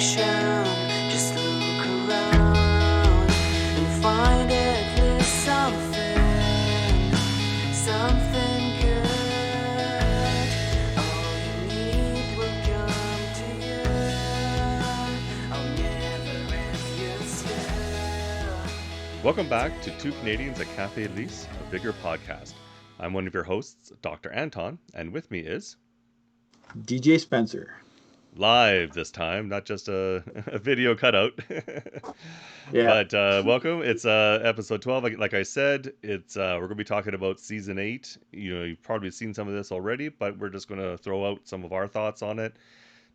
direction. Just look around and find at least something good. All you need will come to you. I'll never end you still. Welcome back to Two Canadians at Kafe Lise, a bigger podcast. I'm one of your hosts, Dr. Anton, and with me is DJ Spencer. live this time, not just a video cutout. Yeah. But welcome. It's episode 12. Like I said, it's we're going to be talking about season 8. You've probably seen some of this already, but we're just going to throw out some of our thoughts on it.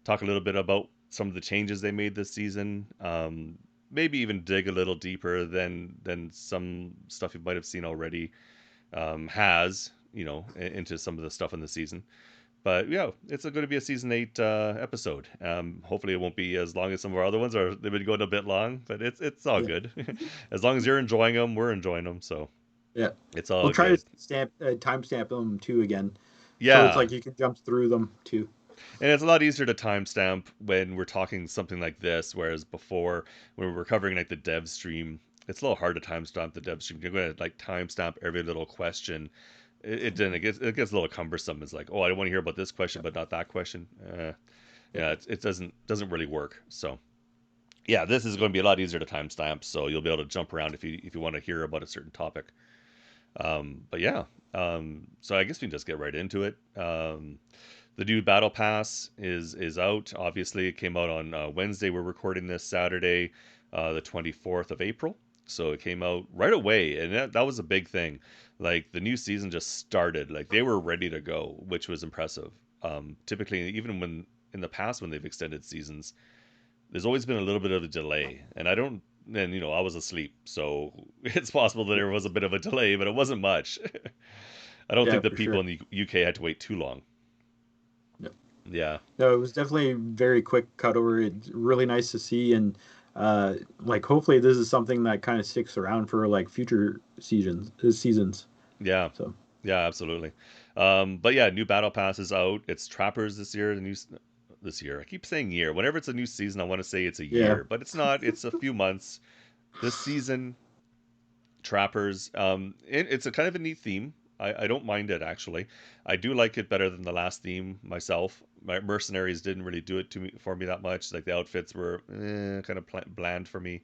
Talk a little bit about some of the changes they made this season. Maybe even dig a little deeper than some stuff you might have seen already has, into some of the stuff in the season. But yeah, it's going to be a season 8 episode. Hopefully it won't be as long as some of our other ones, or they've been going a bit long, but it's all good. As long as you're enjoying them, we're enjoying them. So Yeah. it's all We'll try good. to timestamp them too again. Yeah. So it's like you can jump through them too. And it's a lot easier to timestamp when we're talking something like this, whereas before, when we're covering like the dev stream, it's a little hard to timestamp the dev stream. You're going to like timestamp every little question. It gets a little cumbersome. It's like, oh, I want to hear about this question, but not that question. It doesn't really work. So yeah, this is going to be a lot easier to timestamp. So you'll be able to jump around if you want to hear about a certain topic. But yeah, so I guess we can just get right into it. The new Battlepass is out. Obviously, it came out on Wednesday. We're recording this Saturday, the 24th of April. So it came out right away, and that was a big thing. Like, the new season just started. Like, they were ready to go, which was impressive. Typically, even when in the past when they've extended seasons, there's always been a little bit of a delay. And I was asleep, so it's possible that there was a bit of a delay, but it wasn't much. I don't think the people in the UK had to wait too long. Yeah. No, it was definitely a very quick cutover. It's really nice to see, and hopefully this is something that kind of sticks around for like future seasons. Yeah. So yeah, absolutely. But yeah, new Battle Pass is out. It's Trappers this year. This year. I keep saying year. Whenever it's a new season, I want to say it's a year, but it's not. It's a few months. This season, Trappers. It's a kind of a neat theme. I don't mind it, actually. I do like it better than the last theme myself. My Mercenaries didn't really do it for me that much. Like, the outfits were kind of bland for me.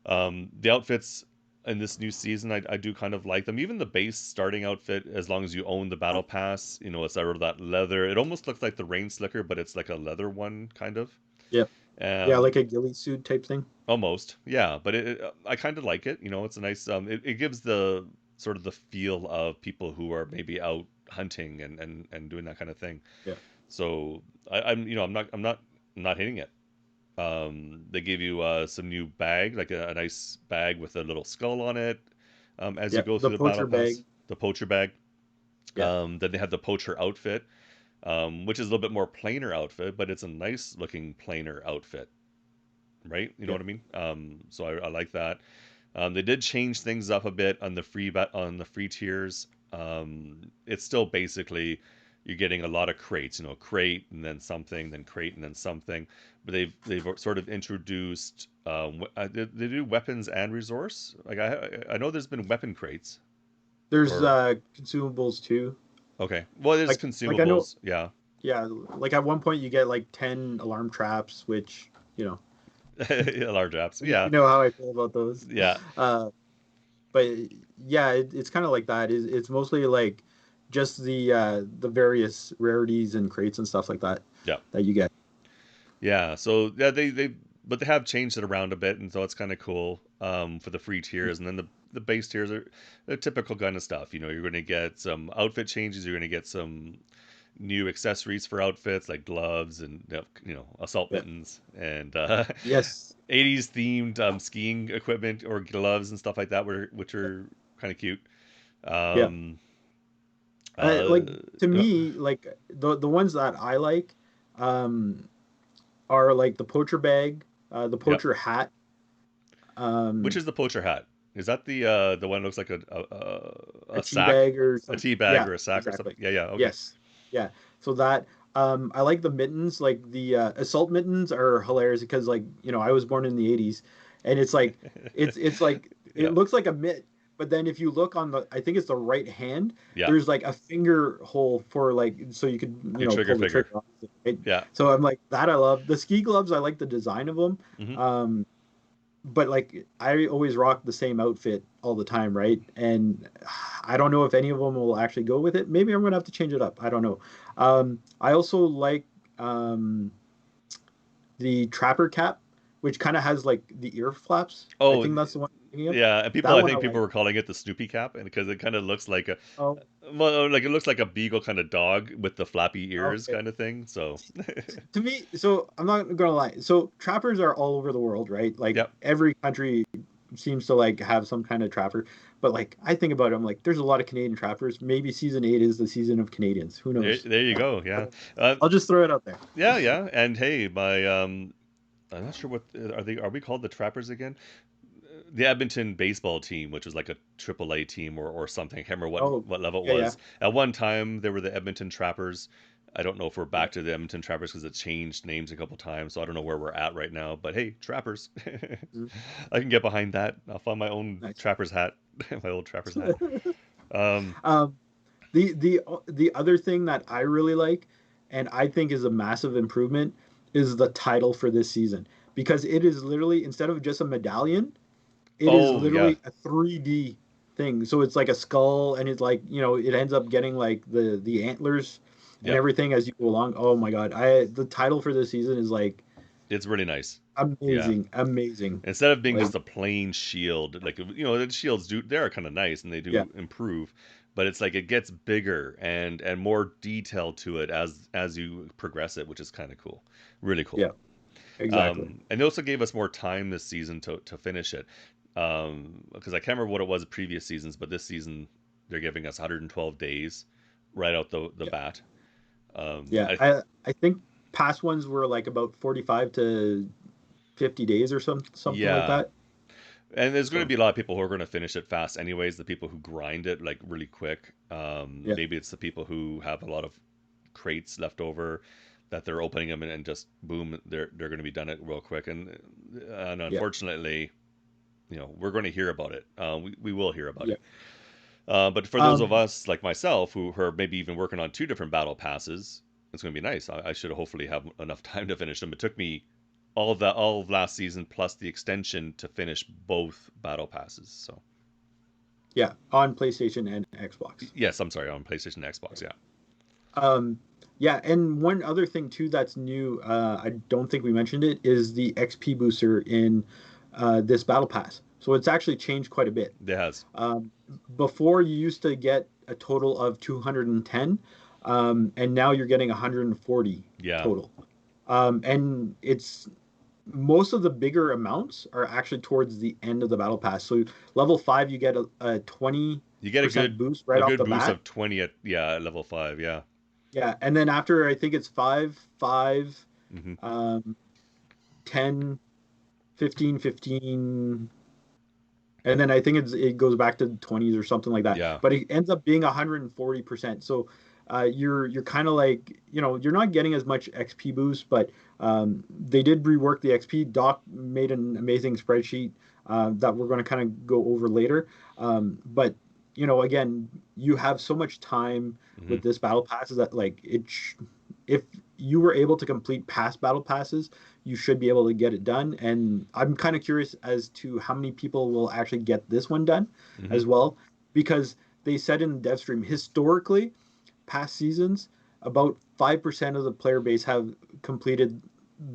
The outfits in this new season, I do kind of like them. Even the base starting outfit, as long as you own the Battle Pass, it's sort of that leather. It almost looks like the Rain Slicker, but it's like a leather one, kind of. Yeah. Yeah, like a ghillie suit type thing. Almost, yeah. But I kind of like it. It's a nice. It gives the sort of the feel of people who are maybe out hunting and doing that kind of thing. Yeah. So I'm not hitting it. They give you some new bag, like a nice bag with a little skull on it. As you go through the Battle Pass, the poacher bag. Yeah. Then they have the poacher outfit, which is a little bit more plainer outfit, but it's a nice looking plainer outfit, right? You know what I mean? So I like that. They did change things up a bit on the free tiers. It's still basically you're getting a lot of crates, crate and then something, then crate and then something. But they've sort of introduced they do weapons and resource. Like, I know there's been weapon crates. There's consumables too. Okay. Well, there's consumables. Yeah. Yeah, like at one point you get like 10 alarm traps, which Alarm traps. Yeah. You know how I feel about those. Yeah. But yeah, it's kind of like that. It's mostly like just the various rarities and crates and stuff like that. Yeah. That you get. Yeah. So yeah, they have changed it around a bit, and so it's kind of cool for the free tiers, and then the base tiers are the typical kind of stuff. You're going to get some outfit changes. You're going to get some new accessories for outfits like gloves and assault mittens and yes, 80s themed skiing equipment or gloves and stuff like that, which are kind of cute. Like, to me, like the ones that I like are like the poacher bag, the poacher hat. Which is the poacher hat? Is that the one that looks like a tea bag or a tea bag or a sack or something? Yeah. Okay. Yes. Yeah. So that I like the mittens. Like the assault mittens are hilarious because like I was born in the '80s, and it's like it's like Yeah. it looks like a mitt, but then if you look on the I think it's the right hand, Yeah. there's like a finger hole for like so you could Your trigger pull the finger. trigger off. Right? Yeah. So I'm like that I love the ski gloves. I like the design of them. Hmm. But like I always rock the same outfit all the time, right? And I don't know if any of them will actually go with it. Maybe I'm gonna have to change it up. I don't know. I also like um, the trapper cap, which kind of has like the ear flaps. I Oh, think that's the one I'm thinking of. yeah. And people, That I one I think people like. were calling it the Snoopy cap, and because it kind of looks like a, Oh, well, like it looks like a beagle kind of dog with the flappy ears okay. kind of thing. So, To me, so I'm not gonna lie. So trappers are all over the world, right? Like yep. every country seems to like have some kind of trapper. But like I think about it, I'm like, there's a lot of Canadian trappers. Maybe season 8 is the season of Canadians. Who knows? There you go. Yeah. Uh, I'll just throw it out there. yeah, yeah. And hey, my I'm not sure what are they. Are we called the Trappers again? The Edmonton baseball team, which was like a AAA team or something. I can't remember Oh, what level it yeah, yeah, was. At one time, they were the Edmonton Trappers. I don't know if we're yeah. back to the Edmonton Trappers because it changed names a couple times. So I don't know where we're at right now. But hey, Trappers. Mhm. I can get behind that. I'll find my own Nice. Trappers hat, my old Trappers hat. Um, um, the other thing that I really like, and I think is a massive improvement, is the title for this season because it is literally instead of just a medallion, it is oh yeah, literally a 3D thing. So it's like a skull, and it's like it ends up getting like the antlers and yep, everything as you go along. Oh my god, I the title for this season is like it's really nice. Yeah. amazing, amazing. Instead of being Like just a plain shield, like the shields do they're kind of nice and they yeah, do improve, but it's like it gets bigger and more detail to it as you progress it, which is kind of cool, really cool. yeah, exactly. And they also gave us more time this season to finish it, because I can't remember what it was previous seasons, but this season they're giving us 112 days right out the Yeah, bat. yeah. I I think past ones were like about 45 to 50 days or something like Yeah. that. And there's going to So be a lot of people who are going to finish it fast, anyways. The people who grind it like really quick. yeah, Maybe it's the people who have a lot of crates left over that they're opening them and just boom, they're going to be done it real quick. And yeah, unfortunately, we're going to hear about it. We will hear about yeah. it. But for those of Um, us like myself who are maybe even working on two different battle passes, it's going to be nice. I should hopefully have enough time to finish them. It took me all of last season plus the extension to finish both battle passes. So yeah, on PlayStation and Xbox. yes, I'm sorry, on PlayStation and Xbox. Yeah, Um, yeah, and one other thing too that's new, I don't think we mentioned it, is the XP booster in this battle pass. So it's actually changed quite a bit. it has. Um, Before you used to get a total of 210, and now you're getting 140 Yeah, total. And it's most of the bigger amounts are actually towards the end of the battle pass. So level 5, you get a you get 20% boost right a off good the boost bat. of 20 at level 5. Yeah. Yeah, and then after I think it's 5, 5, Hmm. um, 10, 15, 15, and then I think it goes back to 20s or something like that. Yeah. But it ends up being 140%. So you're kind of like you're not getting as much XP boost, but they did rework the XP. Doc made an amazing spreadsheet that we're going to kind of go over later. But again, you have so much time Hmm. with this battle passes that like if you were able to complete past battle passes, you should be able to get it done. And I'm kind of curious as to how many people will actually get this one done Hmm. as well, because they said in the dev stream historically, past seasons, about 5% of the player base have completed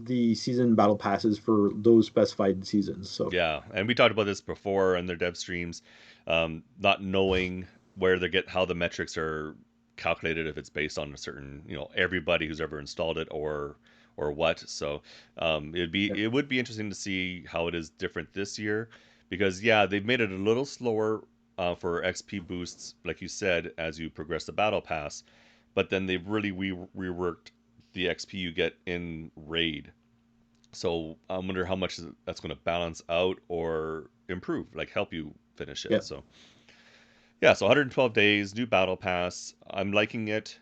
the season battle passes for those specified seasons. So Yeah, and we talked about this before in their dev streams, not knowing where they get how the metrics are calculated if it's based on a certain everybody who's ever installed it or what. So yeah, it would be interesting to see how it is different this year because yeah they've made it a little slower for XP boosts like you said as you progress the battle pass, but then they've really reworked the XP you get in raid. So I wonder how much that's going to balance out or improve, like help you finish it. yeah, So yeah, so 112 days, new battle pass. I'm liking it.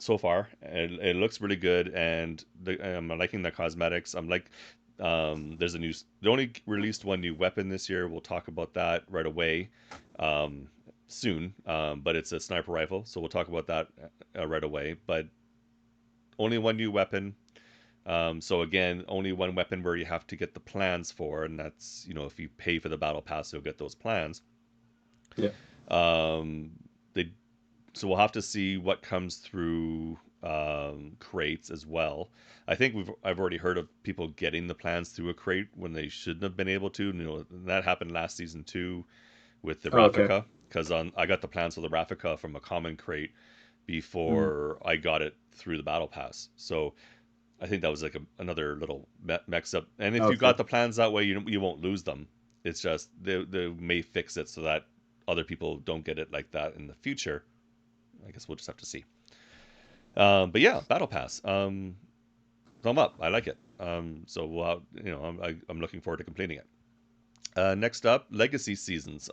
so far. It looks really good, and I'm liking the cosmetics. I'm like, there's a new. They only released one new weapon this year. We'll talk about that right away, um, soon. But it's a sniper rifle, so we'll talk about that right away. But only one new weapon. So again, only one weapon where you have to get the plans for, and that's, if you pay for the battle pass, you'll get those plans. Yeah. Um, they So we'll have to see what comes through crates as well. I think I've already heard of people getting the plans through a crate when they shouldn't have been able to. That happened last season too with the Oh, okay. Raffica, because I got the plans for the Raffica from a common crate Mm. before I got it through the battle pass. So I think that was like another little mix up. And if you Okay. got the plans that way, you won't lose them. It's just they may fix it so that other people don't get it like that in the future. I guess we'll just have to see. But yeah, Battle Pass. Thumb up. I like it. So I'm looking forward to completing it. Next up, Legacy Seasons.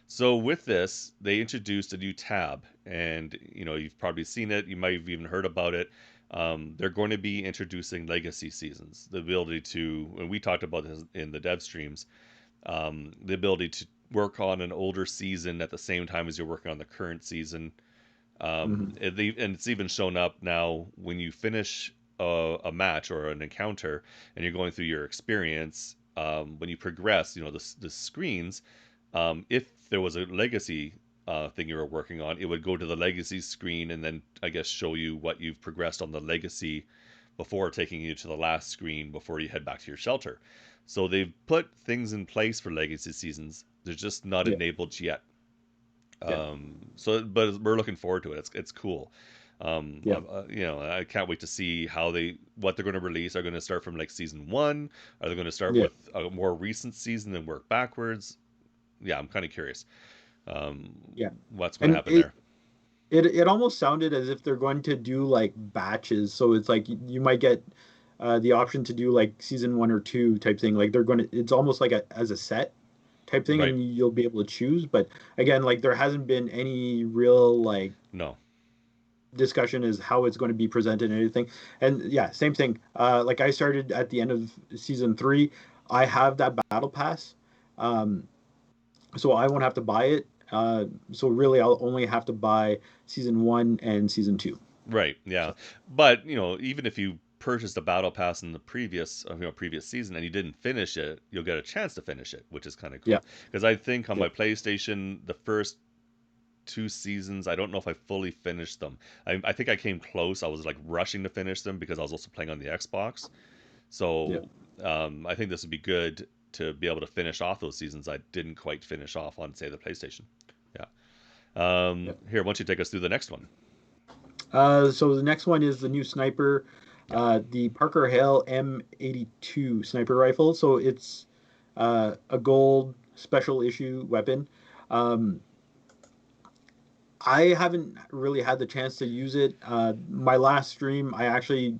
So with this, they introduced a new tab, and you've probably seen it. You might have even heard about it. They're going to be introducing Legacy Seasons, the ability to, and we talked about this in the dev streams, the ability to work on an older season at the same time as you're working on the current season. Hmm. And it's even shown up now when you finish a match or an encounter, and you're going through your experience. When you progress, the screens. If there was a legacy thing you were working on, it would go to the legacy screen and then I guess show you what you've progressed on the legacy before taking you to the last screen before you head back to your shelter. So they've put things in place for legacy seasons. They're just not Yeah. enabled yet. Yeah. But we're looking forward to it. It's cool. Yeah. I can't wait to see what they're going to release. Are going to start from like season one? Are they going to start Yeah. with a more recent season and work backwards? Yeah, I'm kind of curious. Yeah. What's going to And happen it there? it almost sounded as if they're going to do like batches. So it's like you might get the option to do like season one or two type thing. Like they're going to, it's almost like as a set type thing, Right? and you'll be able to choose. But again, like there hasn't been any real like No. discussion as how it's going to be presented and everything. And yeah, same thing. Like I started at the end of season three. I have that battle pass, um, so I won't have to buy it. So really, I'll only have to buy season one and season two. Right. Yeah. So But even if you purchased a battle pass in the previous season and you didn't finish it, you'll get a chance to finish it, which is kind of yeah, cool. Because I think on yeah, my PlayStation, the first two seasons, I don't know if I fully finished them. I think I came close. I was like rushing to finish them because I was also playing on the Xbox. yeah, So I think this would be good to be able to finish off those seasons I didn't quite finish off on, say, the PlayStation. Yeah. yeah. Here, why don't you take us through the next one? So the next one is the new sniper, Yeah. the Parker Hale M82 sniper rifle. So it's a gold special issue weapon. Um, I haven't really had the chance to use it. My last stream, I actually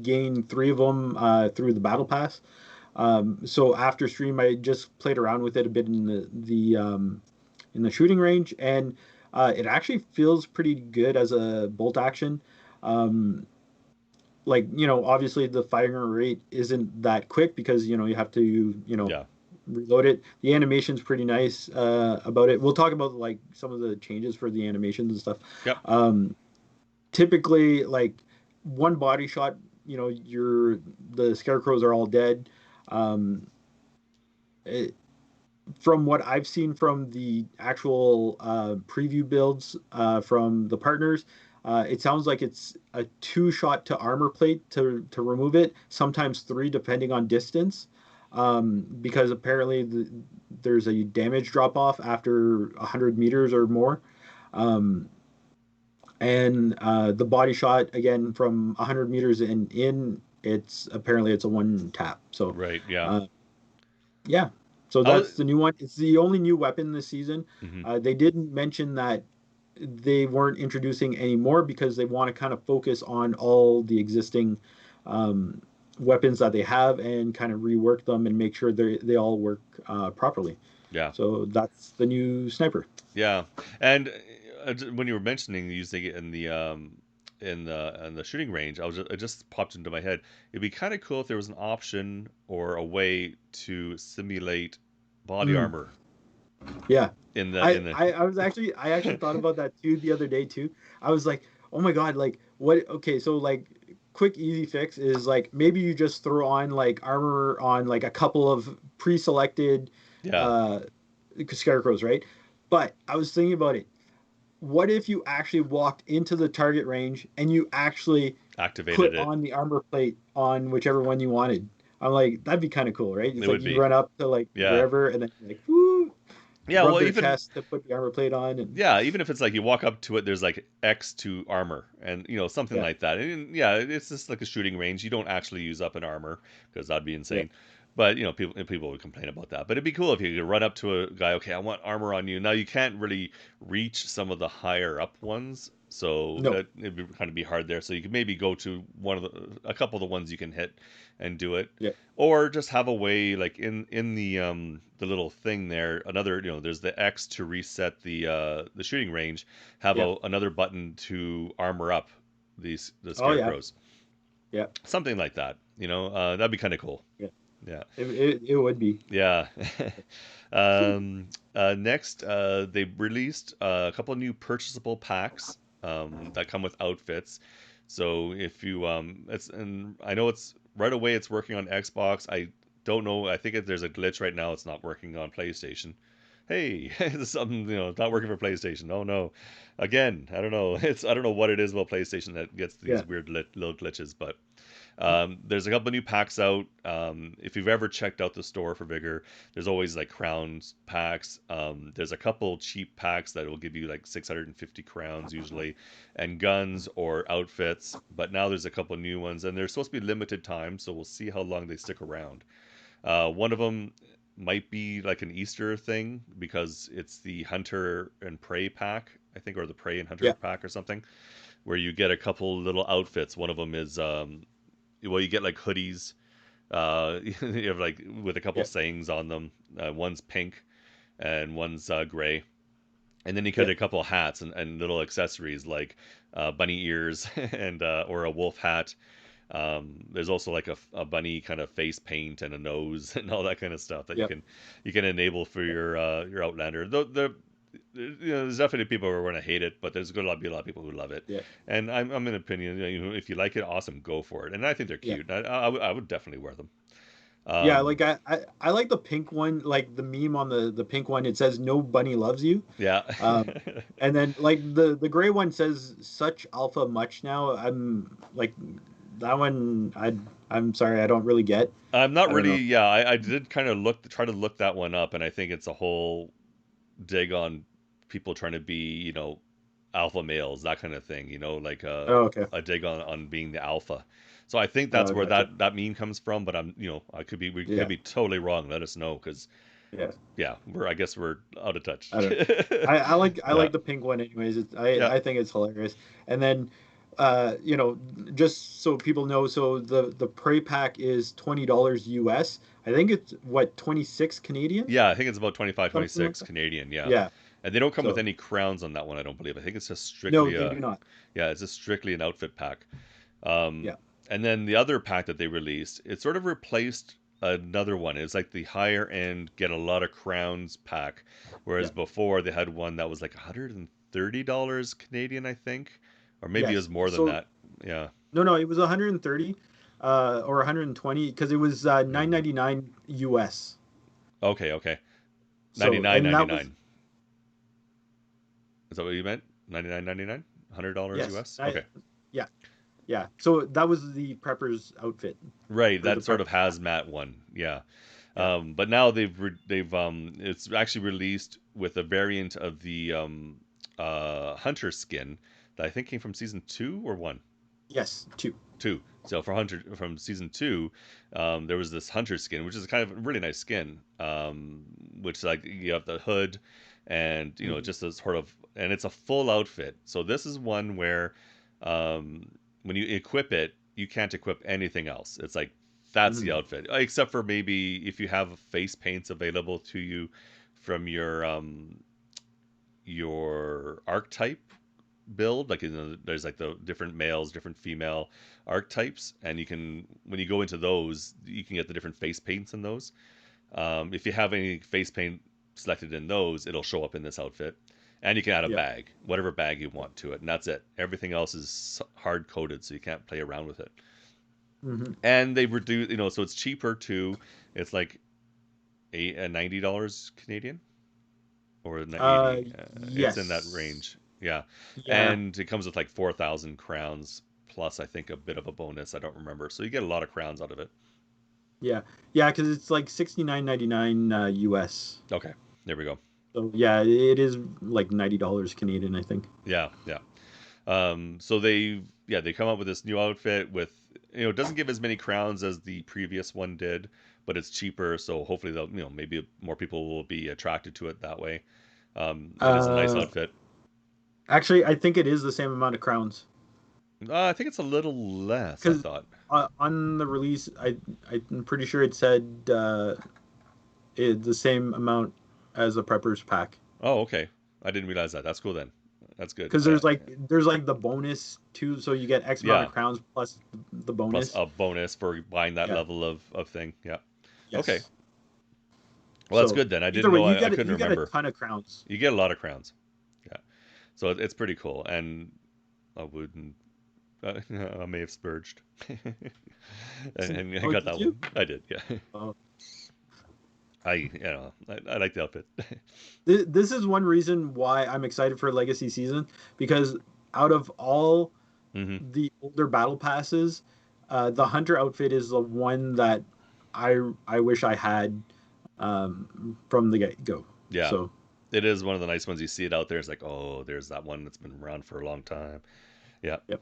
gained three of them through the battle pass. So after stream, I just played around with it a bit in the shooting range, and it actually feels pretty good as a bolt action. Um, like obviously the firing rate isn't that quick because you have to Yeah. reload it. The animation's pretty nice about it. We'll talk about like some of the changes for the animations and stuff. Yep. Um, Typically, like one body shot, the scarecrows are all dead. Um, it, from what I've seen from the actual preview builds from the partners, it sounds like it's a two-shot to armor plate to remove it, sometimes three depending on distance, because apparently there's a damage drop off after 100 meters or more. Um, and the body shot again from 100 meters in, it's a one tap. So Right. Yeah. uh, yeah, so I was. that's the new one. It's the only new weapon this season. Mhm. They didn't mention that they weren't introducing any more because they want to kind of focus on all the existing um, weapons that they have and kind of rework them and make sure they all work properly. Yeah. So that's the new sniper. Yeah. And when you were mentioning using it in in the shooting range, it just popped into my head. It'd be kind of cool if there was an option or a way to simulate body Mm, armor yeah. in the I actually thought about that too the other day too. I was like, oh my God, like what? Okay, so like quick easy fix is like maybe you just throw on like armor on like a couple of pre-selected yeah, uh scarecrows, right? But I was thinking about it. What if you actually walked into the target range and you actually activated put it. on the armor plate on whichever one you wanted? I'm like, that'd be kind of cool, right? It It's like would you be. run up to like Yeah. wherever and then like whoo, Yeah, rub well, their even chest to put the armor plate on and yeah, even if it's like you walk up to it, there's like X to armor, and something yeah, like that. And yeah, it's just like a shooting range. You don't actually use up an armor because that'd be yeah, insane. But people would complain about that. But it'd be cool if you could run up to a guy. Okay, I want armor on you. Now you can't really reach some of the higher up ones, so no, it'd be kind of be hard there. So you could maybe go to a couple of the ones you can hit and do it, yeah, or just have a way like in the little thing there, another, there's the X to reset the shooting range, have yeah. another button to armor up the Oh yeah, scarecrows, yeah, something like that, that'd be kind of cool. yeah. Yeah. It would be. Yeah. Next, they released a couple of new purchasable packs that come with outfits. So if you it's and I know it's right away it's working on Xbox. I don't know. I think there's a glitch right now. It's not working on PlayStation. Hey, it's something, it's not working for PlayStation. Oh no. Again, I don't know. I don't know what it is about PlayStation that gets Yeah. these weird little glitches, but there's a couple new packs out. If you've ever checked out the store for Vigor, there's always like crowns packs. There's a couple cheap packs that will give you like 650 crowns usually, and guns or outfits. But now there's a couple new ones, and they're supposed to be limited time, so we'll see how long they stick around. One of them might be like an Easter thing because it's the Hunter and Prey pack, I think, or the Prey and Hunter Yeah. pack or something, where you get a couple little outfits. One of them is well, you get like hoodies, you have like with a couple Yeah. sayings on them. One's pink and one's gray, and then you get Yeah. a couple of hats and little accessories like bunny ears and or a wolf hat. There's also like a bunny kind of face paint and a nose and all that kind of stuff that Yeah. you can enable for your Outlander. Though there's definitely people who are going to hate it, but there's going to be a lot of people who love it. Yeah. And I'm in opinion, if you like it, awesome, go for it. And I think they're Yeah. cute. I would definitely wear them. Yeah, Um, like I like the pink one, like the meme on the pink one. It says "No bunny loves you," yeah. and then like the gray one says "Such alpha much now." I'm like that one. I'm sorry, I don't really get. I'm not I don't really, know. yeah, I did kind of try to look that one up, and I think it's a whole dig on people trying to be, alpha males, that kind of thing, like Oh, okay. a dig on being the alpha. So I think that's Oh, where gotcha. that meme comes from, but we could Yeah. be totally wrong. Let us know, because Yeah. yeah, I guess we're out of touch. I don't. I Yeah, like the pink one anyways. yeah, I think it's hilarious. And then you know, just so people know, so the Prey pack is $20 US. I think it's what 26 Canadian, yeah. I think it's about 25, something like 26 that. Canadian. Yeah, Yeah. and they don't come with So any crowns on that one. I don't believe. I think it's just no, strictly they do not. yeah, it's just strictly an outfit pack. Um, Yeah. and then the other pack that they released, it sort of replaced another one. It's like the higher end get a lot of crowns pack, whereas Yeah. before they had one that was like $130 Canadian, I think, or maybe it was Yes. more than So that. Yeah. no, no, it was 130 or 120 because it was 9.99 US. Okay. Okay. Ninety So nine and ninety that was nine. Is that what you meant? 99.99. $100 yes. US. Okay. Yeah. Yeah. So that was the prepper's outfit Right. for the That sort of prepper pack. hazmat one. Yeah. Yeah. But now they've it's actually released with a variant of the hunter skin that I think came from season 2 or 1. Yes, two. 2. So for hunter from season 2, there was this hunter skin, which is kind of a really nice skin. Which like you have the hood, and Mhm. just a sort of, and it's a full outfit. So this is one where when you equip it, you can't equip anything else. It's like that's the Mhm. outfit, except for maybe if you have face paints available to you from your archetype. build. Like, there's like the different males, different female archetypes, and you can, when you go into those, you can get the different face paints in those. If you have any face paint selected in those, it'll show up in this outfit. And you can add a Yeah. bag, whatever bag you want to it, and that's it. Everything else is hard coded, so you can't play around with it. Hmm. And they reduce, so it's cheaper too. It's like $90 Canadian or 80. It's in that Yes. range. Yeah, Yeah. and it comes with like 4,000 crowns plus, I think, a bit of a bonus. I don't remember. So you get a lot of crowns out of it. Yeah. Yeah. Because it's like 69.99 US. Okay, there we go. So yeah, it is like $90 Canadian, I think. Yeah, yeah. So they come up with this new outfit with, it doesn't give as many crowns as the previous one did, but it's cheaper. So hopefully they'll, maybe more people will be attracted to it that way. It is a nice Uh, outfit. Actually, I think it is the same amount of crowns I think it's a little less, I because thought. on the release, I'm pretty sure it said the same amount as a prepper's pack. Oh, okay. I didn't realize that. That's cool then. That's good. Because there's like the bonus too, so you get X amount Yeah, of crowns plus the plus bonus. a bonus for buying that Yeah. level of thing. Yeah. Okay. Yes. Well, that's So good then. I either didn't way, know. I couldn't you get a remember. ton of crowns. You get a lot of crowns. Yeah. So it's pretty cool. And I wouldn't. I may have spurged. And I Oh, got did that you? one. I did. Yeah. Oh. I like the outfit. This is one reason why I'm excited for Legacy season because out of all Hmm. the older battle passes, the hunter outfit is the one that I wish I had from the get go. Yeah. So It is one of the nice ones. You see it out there. It's like, oh, there's that one that's been around for a long time. Yeah. yep,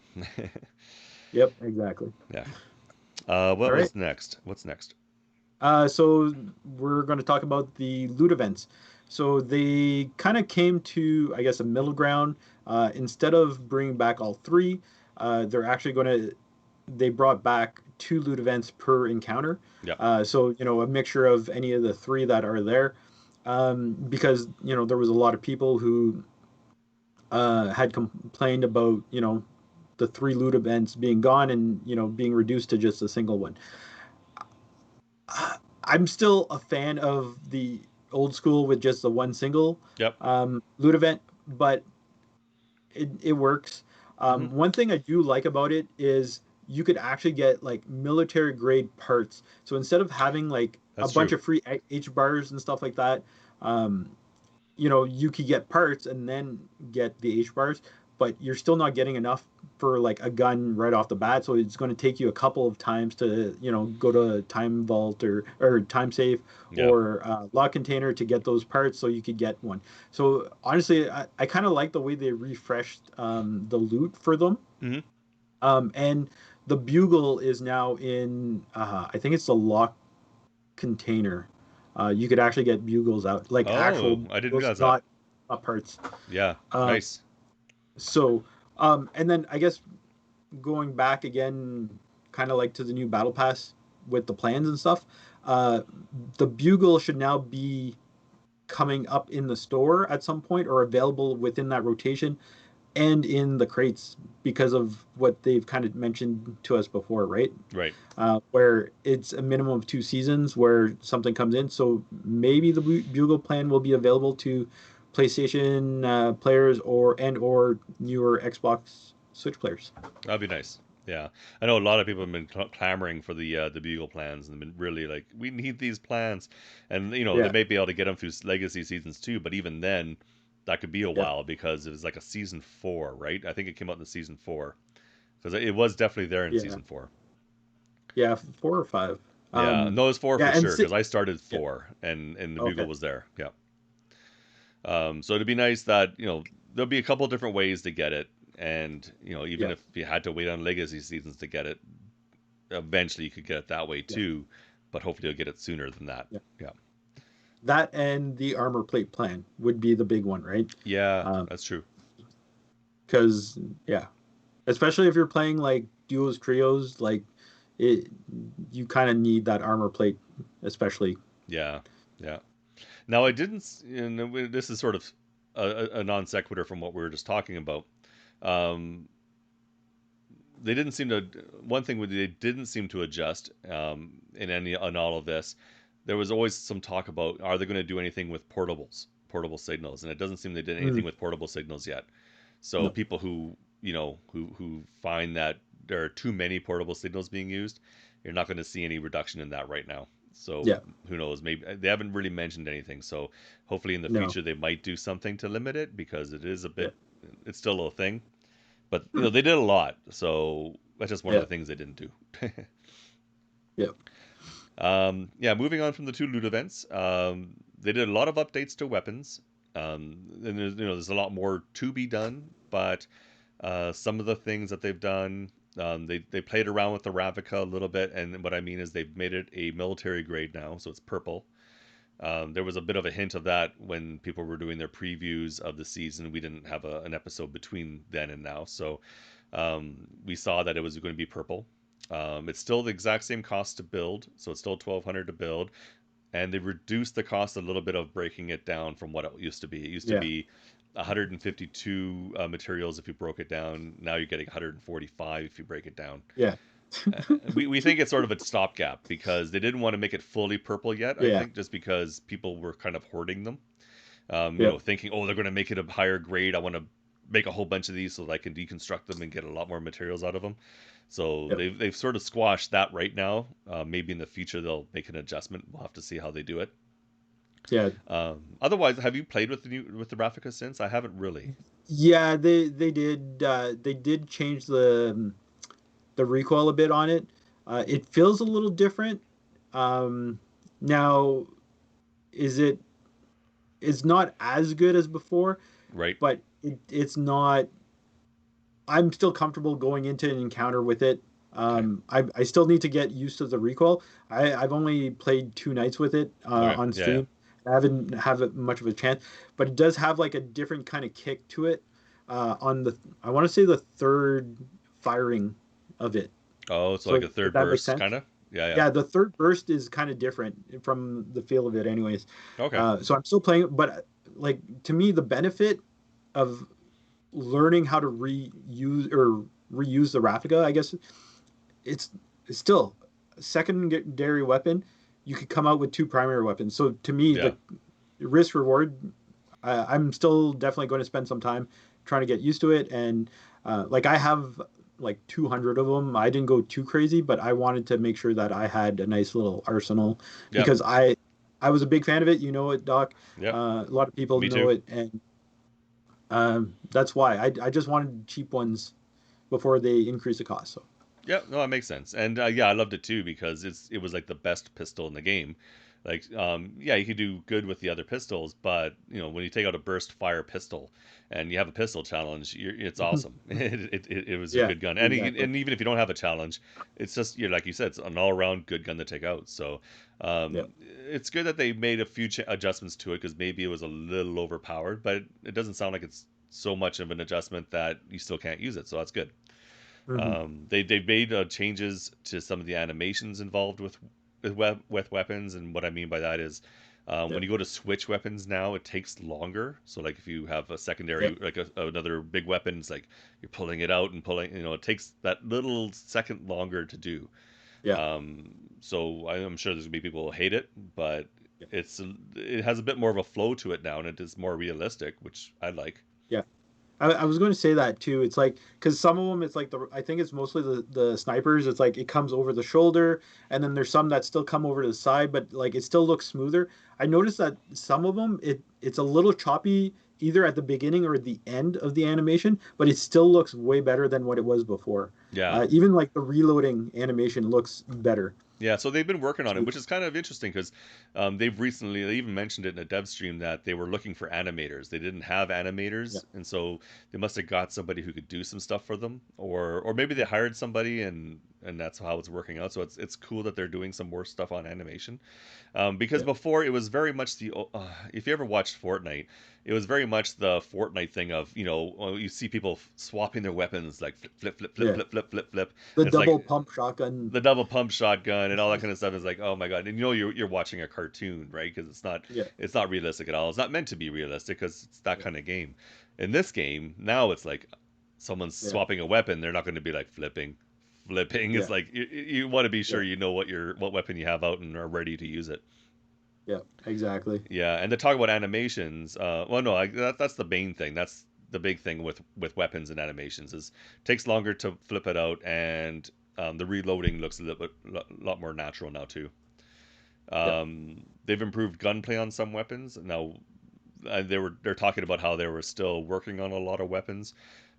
yep, exactly. Yeah. All What right. was next? What's next? So we're going to talk about the loot events. So they kind of came to, I guess, a middle ground. Instead of bringing back all three, they're actually going to. They brought back two loot events per encounter. Yeah. So a mixture of any of the three that are there, because there was a lot of people who had complained about the three loot events being gone and being reduced to just a single one. I'm still a fan of the old school with just the one single Yep. loot event, but it works. Hmm. One thing I do like about it is you could actually get like military grade parts. So instead of having like a That's bunch true. of free H bars and stuff like that, um, you could get parts and then get the H bars, but you're still not getting enough for like a gun right off the bat. So it's going to take you a couple of times to, go to time vault or time safe Yeah. or lock container to get those parts so you could get one. So honestly, I kind of like the way they refreshed the loot for them. Hmm. And the bugle is now in, I think it's the lock container. You could actually get bugles out, like actual Oh, I didn't bugles, realize that. not parts. Yeah. Um, Nice. so, and then I guess going back again, kind of like to the new battle pass with the plans and stuff. Uh, the bugle should now be coming up in the store at some point or available within that rotation and in the crates because of what they've kind of mentioned to us before, right? Right. Where it's a minimum of 2 seasons where something comes in. So maybe the Bugle plan will be available to PlayStation players or newer Xbox Switch players. That'd be nice. Yeah, I know a lot of people have been clamoring for the Bugle plans and been really like, we need these plans, and they Yeah, may be able to get them through Legacy seasons too. But even then, that could be a yeah, while because it was like a season 4, right? I think it came out in the season 4 because it was definitely there in yeah, season 4. yeah. 4 or 5. Yeah, no, it was 4 Yeah, for and sure because I started yeah. 4 and the Bugle Okay. was there. Yeah. So it'd be nice that there'll be a couple different ways to get it, and even Yeah, if you had to wait on Legacy seasons to get it, eventually you could get it that way yeah, too. But hopefully you'll get it sooner than that. yeah. Yeah. That and the armor plate plan would be the big one, right? Yeah, that's true. Because yeah, especially if you're playing like duos trios, like it, you kind of need that armor plate, especially. Yeah, yeah. Now I didn't. This is sort of a non sequitur from what we were just talking about. Um, they didn't seem to. One thing they didn't seem to adjust in all of this. There was always some talk about, are they going to do anything with portable signals, and it doesn't seem they did anything Mm, with portable signals yet. So no. people who who find that there are too many portable signals being used, you're not going to see any reduction in that right now. So Yeah. who knows? Maybe they haven't really mentioned anything. So hopefully in the No. future they might do something to limit it, because it is a Yeah. bit. It's still a thing, but they did a lot. So that's just one of Yeah. the things they didn't do. Yeah. Yeah, moving on from the two loot events, they did a lot of updates to weapons. And there's a lot more to be done, but some of the things that they've done, they played around with the Ravnica a little bit, and what I mean is they've made it a military grade now, so it's purple. There was a bit of a hint of that when people were doing their previews of the season. We didn't have an episode between then and now, so we saw that it was going to be purple. It's still the exact same cost to build, so it's still 1,200 to build, and they reduced the cost a little bit of breaking it down from what it used to be. It used to Yeah. be 152 materials if you broke it down. Now you're getting 145 if you break it down. Yeah. Uh, we think it's sort of a stopgap because they didn't want to make it fully purple yet. I Yeah. think just because people were kind of hoarding them, Yeah. thinking, oh, they're going to make it a higher grade. I want to make a whole bunch of these so that I can deconstruct them and get a lot more materials out of them. So Yeah. they've sort of squashed that right now. Maybe in the future they'll make an adjustment. We'll have to see how they do it. Yeah. Otherwise, have you played with the Ravnica since? I haven't really. Yeah. They did change the recoil a bit on it. It feels a little different. Um, Now, is it? It's not as good as before, Right? but it's not. I'm still comfortable going into an encounter with it. Okay. I still need to get used to the recoil. I've only played 2 nights with it Okay. on Yeah. Yeah. stream. I haven't have it much of a chance, but it does have like a different kind of kick to it. On the I want to say the third firing of it. Oh, so like So a if third that makes burst, sense. kind of. Yeah. Yeah. Yeah, the third burst is kind of different from the feel of it, anyways. Okay. So I'm still playing, but like to me, the benefit of learning how to reuse the Raffica, I guess it's, it's still a secondary weapon. You could come out with two primary weapons. So to me, Yeah. the risk reward, I'm still definitely going to spend some time trying to get used to it. And like I have like 200 of them. I didn't go too crazy, but I wanted to make sure that I had a nice little arsenal Yep. because I was a big fan of it. You know it, Doc. Yep. A lot of people Me know too. it, and that's why I just wanted cheap ones before they increase the cost. So Yeah, no, that makes sense. And yeah, I loved it too because it was like the best pistol in the game. Like, yeah, you could do good with the other pistols, but when you take out a burst fire pistol and you have a pistol challenge, it's awesome. It was a yeah, good gun, and exactly. and even if you don't have a challenge, it's just like you said, it's an all around good gun to take out. So, Yeah. it's good that they made a few adjustments to it because maybe it was a little overpowered, but it doesn't sound like it's so much of an adjustment that you still can't use it. So that's good. Hmm. They've made changes to some of the animations involved with weapons, and what I mean by that is Yeah. when you go to switch weapons now, it takes longer. So like if you have a Yeah. secondary, like another big weapon, it's like you're pulling it out and pulling. It takes that little second longer to do. Yeah. So I'm sure there's gonna be people who hate it, but Yeah. it has a bit more of a flow to it now, and it is more realistic, which I like. Yeah. I was going to say that too. It's like because some of them, it's like I think it's mostly the snipers. It's like it comes over the shoulder, and then there's some that still come over to the side, but like it still looks smoother. I noticed that some of them, it's a little choppy either at the beginning or at the end of the animation, but it still looks way better than what it was before. Yeah. Even like the reloading animation looks better. Yeah, so they've been working on it, So which is kind of interesting because they even mentioned it in a dev stream that they were looking for animators. They didn't have yeah. animators, and so they must have got somebody who could do some stuff for them, or maybe they hired somebody and that's how it's working out. So it's cool that they're doing some more stuff on animation, because Yeah. before it was very much if you ever watched Fortnite, it was very much the Fortnite thing of you see people swapping their weapons like flip flip flip Yeah. flip flip flip flip. The And it's double like pump shotgun. the double pump shotgun and all that kind of stuff is like, oh my god. And you're watching a cartoon, right? Because Yeah. it's not realistic at all. It's not meant to be realistic because it's that Yeah. kind of game. In this game now, it's like someone's Yeah. swapping a weapon, they're not going to be like flipping. Flipping is Yeah. like you want to be Yeah. sure you know what weapon you have out and are ready to use it. Yeah. Exactly. Yeah, and to talk about animations, well, no, that's the main thing. That's the big thing with weapons and animations is it takes longer to flip it out, and the reloading looks a little bit lot more natural now too. Yeah. They've improved gunplay on some weapons. Now they're talking about how they were still working on a lot of weapons.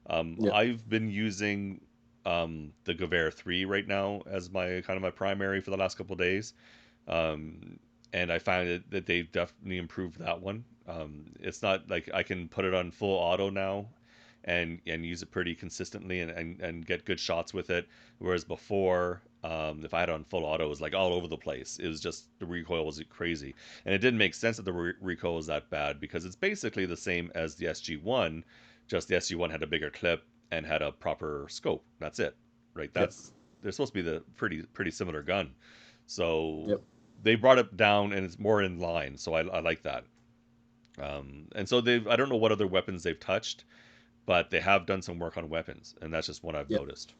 Yeah. I've been using the Gewehr 3 right now as my kind of my primary for the last couple of days. Um, and I find that they've definitely improved that one. It's not like I can put it on full auto now and use it pretty consistently and get good shots with it. Whereas before, if I had it on full auto, it was like all over the place. It was just the recoil was crazy, and it didn't make sense that the recoil was that bad because it's basically the same as the SG1, just the SG1 had a bigger clip and had a proper scope. That's it, right? Yeah. That's they're supposed to be the pretty similar gun, so Yep. they brought it down and it's more in line. So I like that. And so they've I don't know what other weapons they've touched, but they have done some work on weapons, and that's just what I've Yeah. noticed.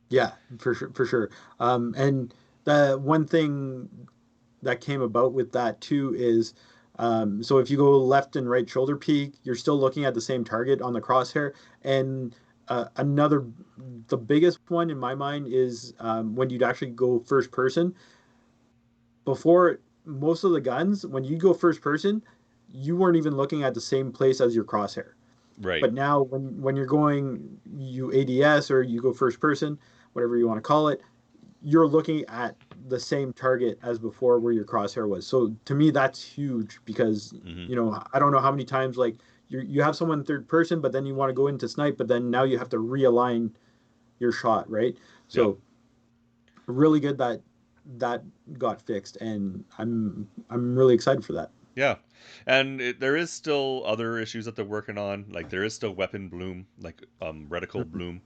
Yeah. For sure. For sure. And the one thing that came about with that too is so if you go left and right shoulder peak, you're still looking at the same target on the crosshair. And another, the biggest one in my mind is when you'd actually go first person. Before, most of the guns, when you go first person, you weren't even looking at the same place as your crosshair. Right. But now when you're going you ADS or you go first person, whatever you want to call it, you're looking at the same target as before where your crosshair was. So to me, that's huge because, Hmm. I don't know how many times like you have someone third person, but then you want to go into snipe, but then now you have to realign your shot, right? Yeah. So really good that that got fixed, and I'm really excited for that. Yeah. And there is still other issues that they're working on. Like there is still weapon bloom, like reticle Mhm. bloom.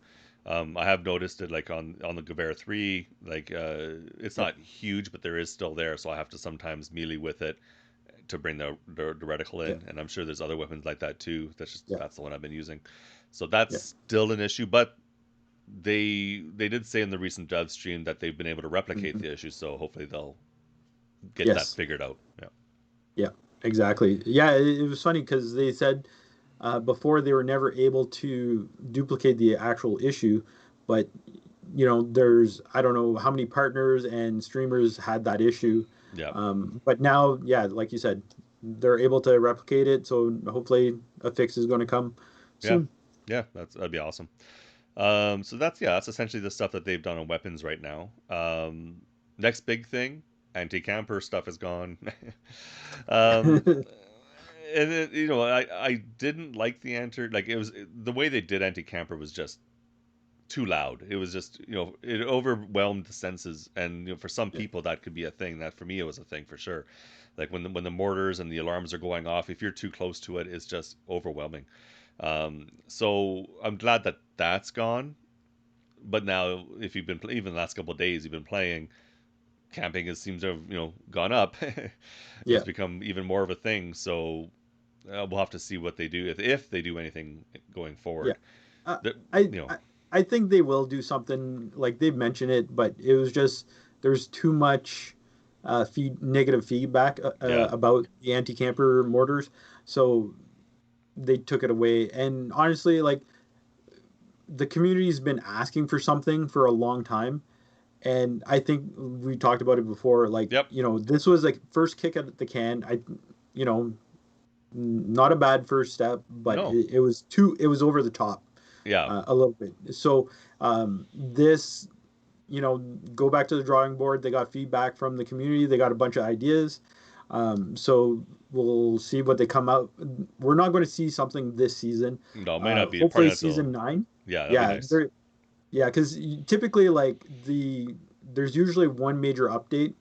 I have noticed it like on the Gewehr 3, like it's Yeah, not huge, but there is still there. So I have to sometimes melee with it to bring the reticle yeah, in. And I'm sure there's other weapons like that too. yeah, That's the one I've been using. So that's yeah. still an issue, but they did say in the recent dev stream that they've been able to replicate Mhm. the issue. So hopefully they'll get that Yes, figured out. Yeah. yeah, exactly. Yeah, it was funny because they said before they were never able to duplicate the actual issue, but there's I don't know how many partners and streamers had that issue, Yeah. but now, yeah, like you said, they're able to replicate it. So hopefully a fix is going to come Yeah. soon. Yeah. That'd be awesome. So that's essentially the stuff that they've done on weapons right now. Next big thing, anti-camper stuff is gone. um, and I didn't like the anti like it was the way they did anti-camper was just too loud. It was just it overwhelmed the senses, and for some Yeah, people that could be a thing. That for me it was a thing for sure. Like when the mortars and the alarms are going off, if you're too close to it, it's just overwhelming. So I'm glad that that's gone. But now, if you've been even the last couple of days, you've been playing, camping has seems to have gone up. It's yeah, become even more of a thing. So we'll have to see what they do if they do anything going yeah. forward. Uh, That I, you know, I I think they will do something like they've mentioned it, but it was just there's too much negative feedback yeah, about the anti-camper mortars, so they took it away. And honestly, like the community's been asking for something for a long time, and I think we talked about it before. Like yep, this was like first kick at the can. You know, not a bad first step, but no, it was over the top yeah, a little bit. So this, go back to the drawing board. They got feedback from the community. They got a bunch of ideas. So we'll see what they come out. We're not going to see something this season. no, it may not be probably Hopefully not till season 9. yeah, that'd be Yeah, nice. yeah, because typically like there's usually one major update.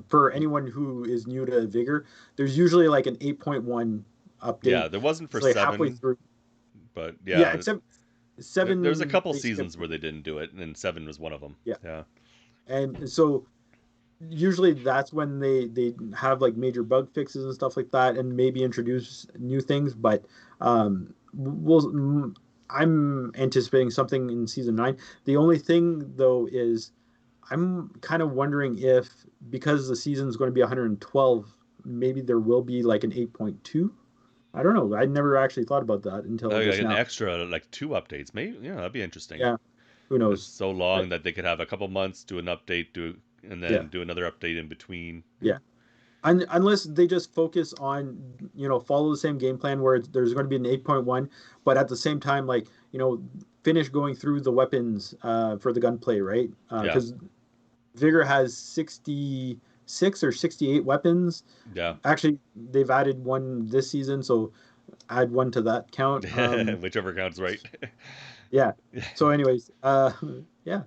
For anyone who is new to Vigor, there's usually like an 8.1 Yeah, update. there wasn't for It's like halfway 7, through. but Yeah, yeah, except there's a 7 couple they skipped. seasons where they didn't do it, and 7 was one of them. Yeah. Yeah, And so usually that's when they have like major bug fixes and stuff like that, and maybe introduce new things. But we'll I'm anticipating something in season 9. The only thing though is I'm kind of wondering if because the season's going to be 112, maybe there will be like an 8.2. I don't know. I never actually thought about that until Like just an now. extra like 2 updates, maybe. Yeah, that'd be interesting. Yeah, who It's knows? so long But that they could have a couple months, do an update, and yeah, then do another update in between. Yeah. yeah. Unless they just focus on, follow the same game plan where there's going to be an 8.1, but at the same time, like, finish going through the weapons for the gunplay, right? Yeah. Because Vigor has 66 or 68 weapons. Yeah. Actually, they've added one this season, so add one to that count. Whichever counts, right? Yeah. So, anyways, yeah.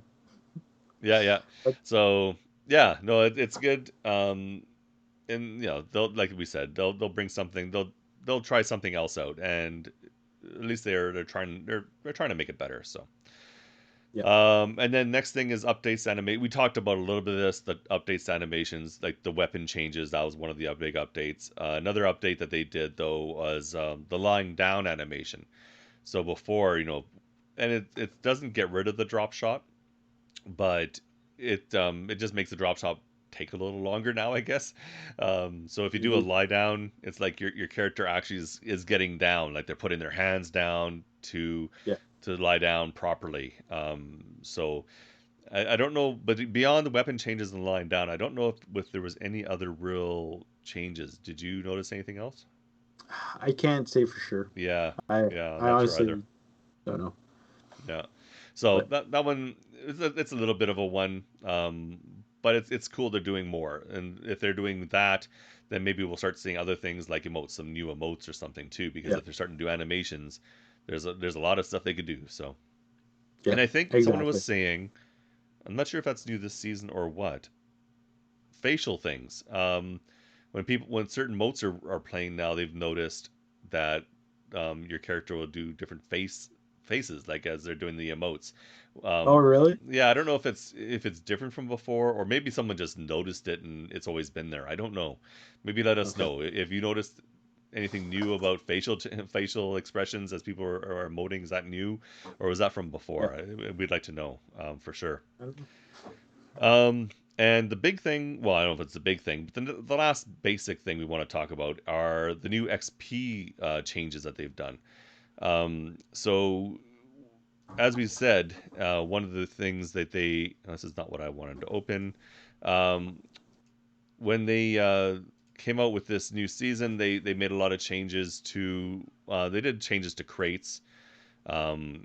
Yeah, yeah. But So yeah, no, it's good. And they'll like we said, they'll bring something. They'll try something else out, and at least they're trying to make it better. So. yeah. And then next thing is updates animate. We talked about a little bit of this, the updates animations, like the weapon changes. That was one of the big updates. Another update that they did though was the lying down animation. So before, and it doesn't get rid of the drop shot, but it just makes the drop shot take a little longer now, I guess. So if you do a Mhm. lie down, it's like your character actually is getting down, like they're putting their hands down Yeah. to lie down properly. So I don't know, but beyond the weapon changes and lying down, I don't know if there was any other real changes. Did you notice anything else? I can't say for sure. Yeah, I yeah, I'm I not sure either. honestly don't know. Yeah. So But that one it's a little bit of a one, but it's cool they're doing more. And if they're doing that, then maybe we'll start seeing other things like emotes, some new emotes or something too. Because yeah, if they're starting to do animations, there's a lot of stuff they could do. So, yeah, and I think someone was exactly. saying, I'm not sure if that's new this season or what, facial things. When certain motes are playing now, they've noticed that your character will do different faces like as they're doing the emotes. Oh, Um, really? yeah, I don't know if it's different from before, or maybe someone just noticed it and it's always been there. I don't know. Maybe let us Okay. know if you noticed anything new about facial expressions as people are emoting. Is that new, or was that from Yeah. before? We'd like to know for sure. I don't know. And the big thing, well, I don't know if it's the big thing, but the last basic thing we want to talk about are the new XP changes that they've done. So, as we said, one of the things that this is not what I wanted to open. Um, when they came out with this new season, they made a lot of changes they did changes to crates,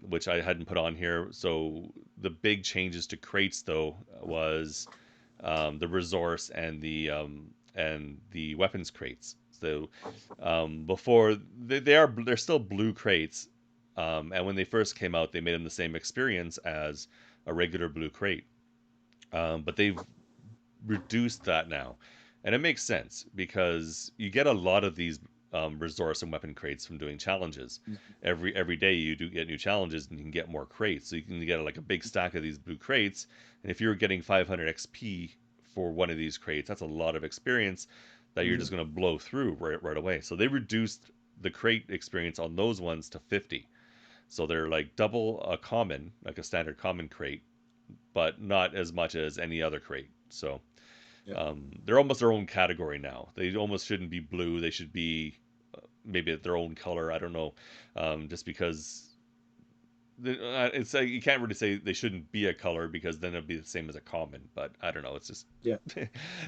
which I hadn't put on here. So, the big changes to crates, though, was the resource and the weapons crates. So before they're still blue crates, and when they first came out, they made them the same experience as a regular blue crate. But they've reduced that now, and it makes sense because you get a lot of these resource and weapon crates from doing challenges. Mhm. Every day you do get new challenges and you can get more crates, so you can get like a big stack of these blue crates. And if you're getting 500 XP for one of these crates, that's a lot of experience that you're just Mhm. going to blow through right away. So they reduced the crate experience on those ones to 50. So they're like double a common, like a standard common crate, but not as much as any other crate. So Yeah. they're almost their own category now. They almost shouldn't be blue. They should be maybe their own color. I don't know, just because it's like you can't really say they shouldn't be a color because then it'd be the same as a common. But I don't know. It's just Yeah.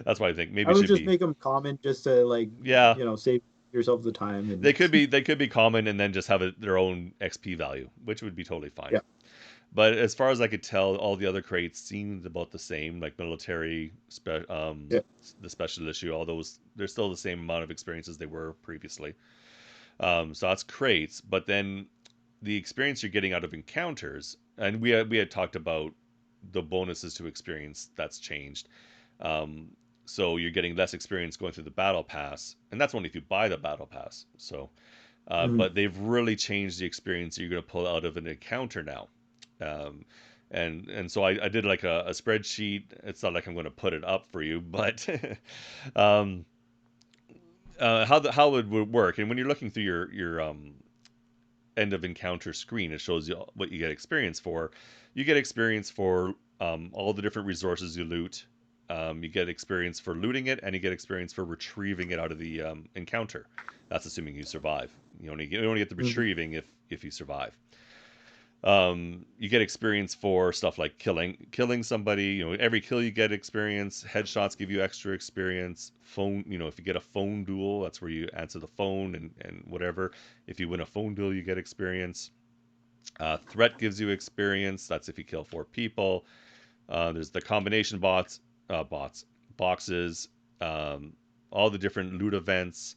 that's why I think maybe I it would should just be. make them common just to like, Yeah, save yourself the time they and could be common and then just have their own XP value, which would be totally fine. yeah. But as far as I could tell, all the other crates seemed about the same, like military, Yeah. the special issue, all those, they're still the same amount of experience as they were previously. So that's crates, but then the experience you're getting out of encounters, and we had talked about the bonuses to experience that's changed. Um, so you're getting less experience going through the battle pass, and that's only if you buy the battle pass. So, Mhm. but they've really changed the experience you're going to pull out of an encounter now. Um, and so I did like a spreadsheet. It's not like I'm going to put it up for you, but um, how it would work. And when you're looking through your end of encounter screen. It shows you what you get experience for. You get experience for all the different resources you loot. You get experience for looting it, and you get experience for retrieving it out of the encounter. That's assuming you survive. You only get the Mhm. retrieving if you survive. You get experience for stuff like killing somebody. Every kill you get experience. Headshots give you extra experience. Phone, if you get a phone duel, that's where you answer the phone and whatever. If you win a phone duel, you get experience. Threat gives you experience. That's if you kill 4 people. There's the combination boxes, um, all the different loot events,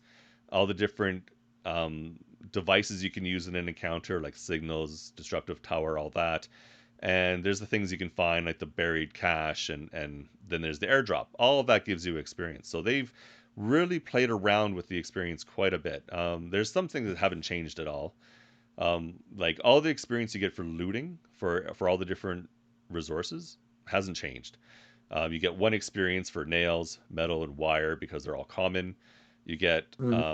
all the different um, devices you can use in an encounter, like signals, destructive tower, all that. And there's the things you can find, like the buried cache, and then there's the airdrop. All of that gives you experience. So they've really played around with the experience quite a bit. There's some things that haven't changed at all. Like all the experience you get for looting for all the different resources hasn't changed. You get 1 experience for nails, metal, and wire because they're all common. You get Mhm.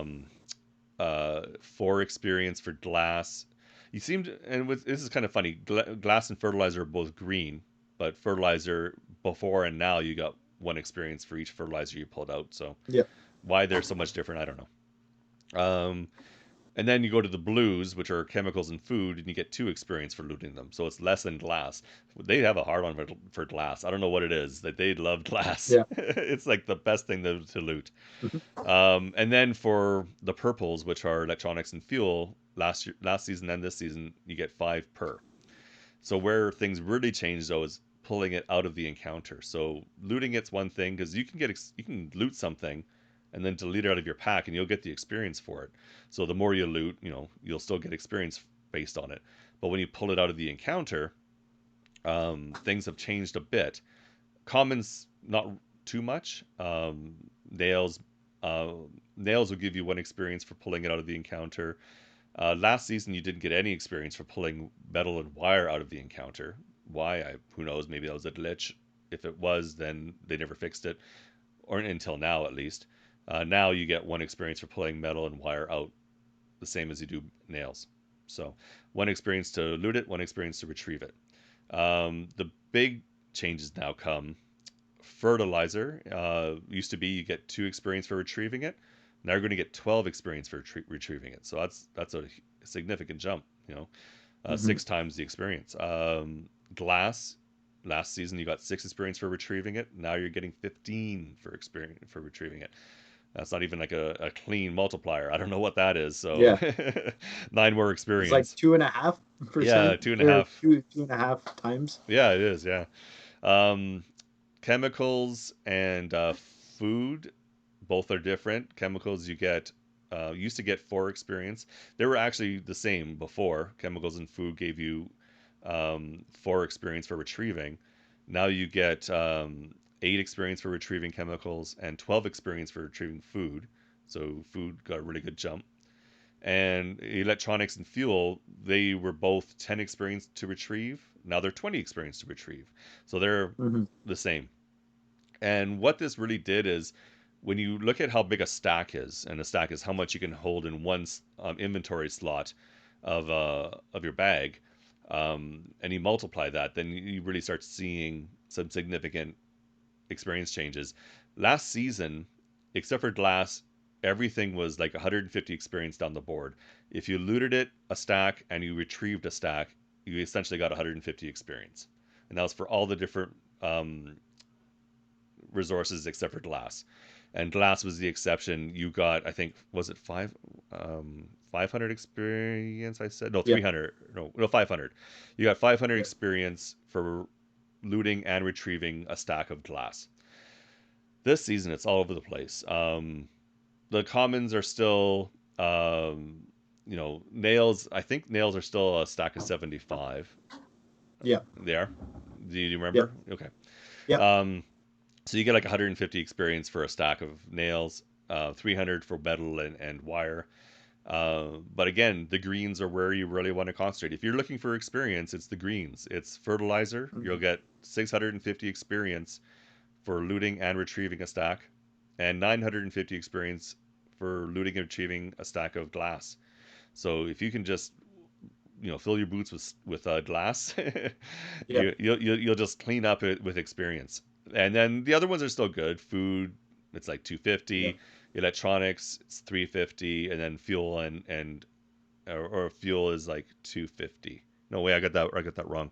4 experience for glass. You seem to, and this is kind of funny. Glass and fertilizer are both green, but fertilizer before and now you got 1 experience for each fertilizer you pulled out. So Yeah. why they're so much different, I don't know. And then you go to the blues, which are chemicals and food, and you get 2 experience for looting them. So it's less than glass. They have a hard on for glass. I don't know what it is that they love glass. Yeah. It's like the best thing to loot. Mhm. And then for the purples, which are electronics and fuel, last season and this season, you get 5 per. So where things really change though is pulling it out of the encounter. So looting it's one thing because you can loot something and then delete it out of your pack and you'll get the experience for it. So the more you loot, you'll still get experience based on it. But when you pull it out of the encounter, things have changed a bit. Commons not too much. Nails uh, nails will give you 1 experience for pulling it out of the encounter. Last season, you didn't get any experience for pulling metal and wire out of the encounter. Why? Who knows? Maybe that was a glitch. If it was, then they never fixed it, or until now at least. Now you get 1 experience for pulling metal and wire out, the same as you do nails. So 1 experience to loot it, 1 experience to retrieve it. The big changes now come. Fertilizer used to be you get 2 experience for retrieving it. Now you're going to get 12 experience for retrieving it. So that's a significant jump. Mhm. 6 times the experience. Glass. Last season you got 6 experience for retrieving it. Now you're getting 15 for experience for retrieving it. That's not even like a clean multiplier. I don't know what that is. So Yeah. 9 more It's like experience. 2.5% Yeah, two and a or half. two and a half times. Yeah, it is. Yeah. Um, Chemicals and food, both are different. Chemicals you get used to get 4 experience. They were actually the same before. Chemicals and food gave you 4 experience for retrieving. Now you get 8 experience for retrieving chemicals and 12 experience for retrieving food. So food got a really good jump. And electronics and fuel, they were both 10 experience to retrieve. Now they're 20 experience to retrieve. So they're Mhm. the same. And what this really did is when you look at how big a stack is, and a stack is how much you can hold in one inventory slot of your bag, and you multiply that, then you really start seeing some significant experience changes. Last season, except for glass, everything was like 150 experience down the board. If you looted a stack and you retrieved a stack, you essentially got 150 experience, and that was for all the different resources except for glass. And glass was the exception. You got, I think, was it 500 experience? I said no, Yeah. 300. No, 500. You got 500 Yeah. experience for looting and retrieving a stack of glass. This season, it's all over the place. The commons are still, nails. I think nails are still a stack of 75. Yeah. They are. Do you Yeah. remember? Okay. Yeah. Um, So you get like 150 experience for a stack of nails, 300 for metal and wire. But again, the greens are where you really want to concentrate. If you're looking for experience, it's the greens. It's fertilizer. You'll Mhm. get 650 experience for looting and retrieving a stack, and 950 experience for looting and retrieving a stack of glass. So if you can just fill your boots with glass. Yeah. You'll just clean up it with experience. And then the other ones are still good. Food, it's like Yeah. 250. Electronics, it's 350, and then fuel or fuel is like 250. No way, I got that wrong.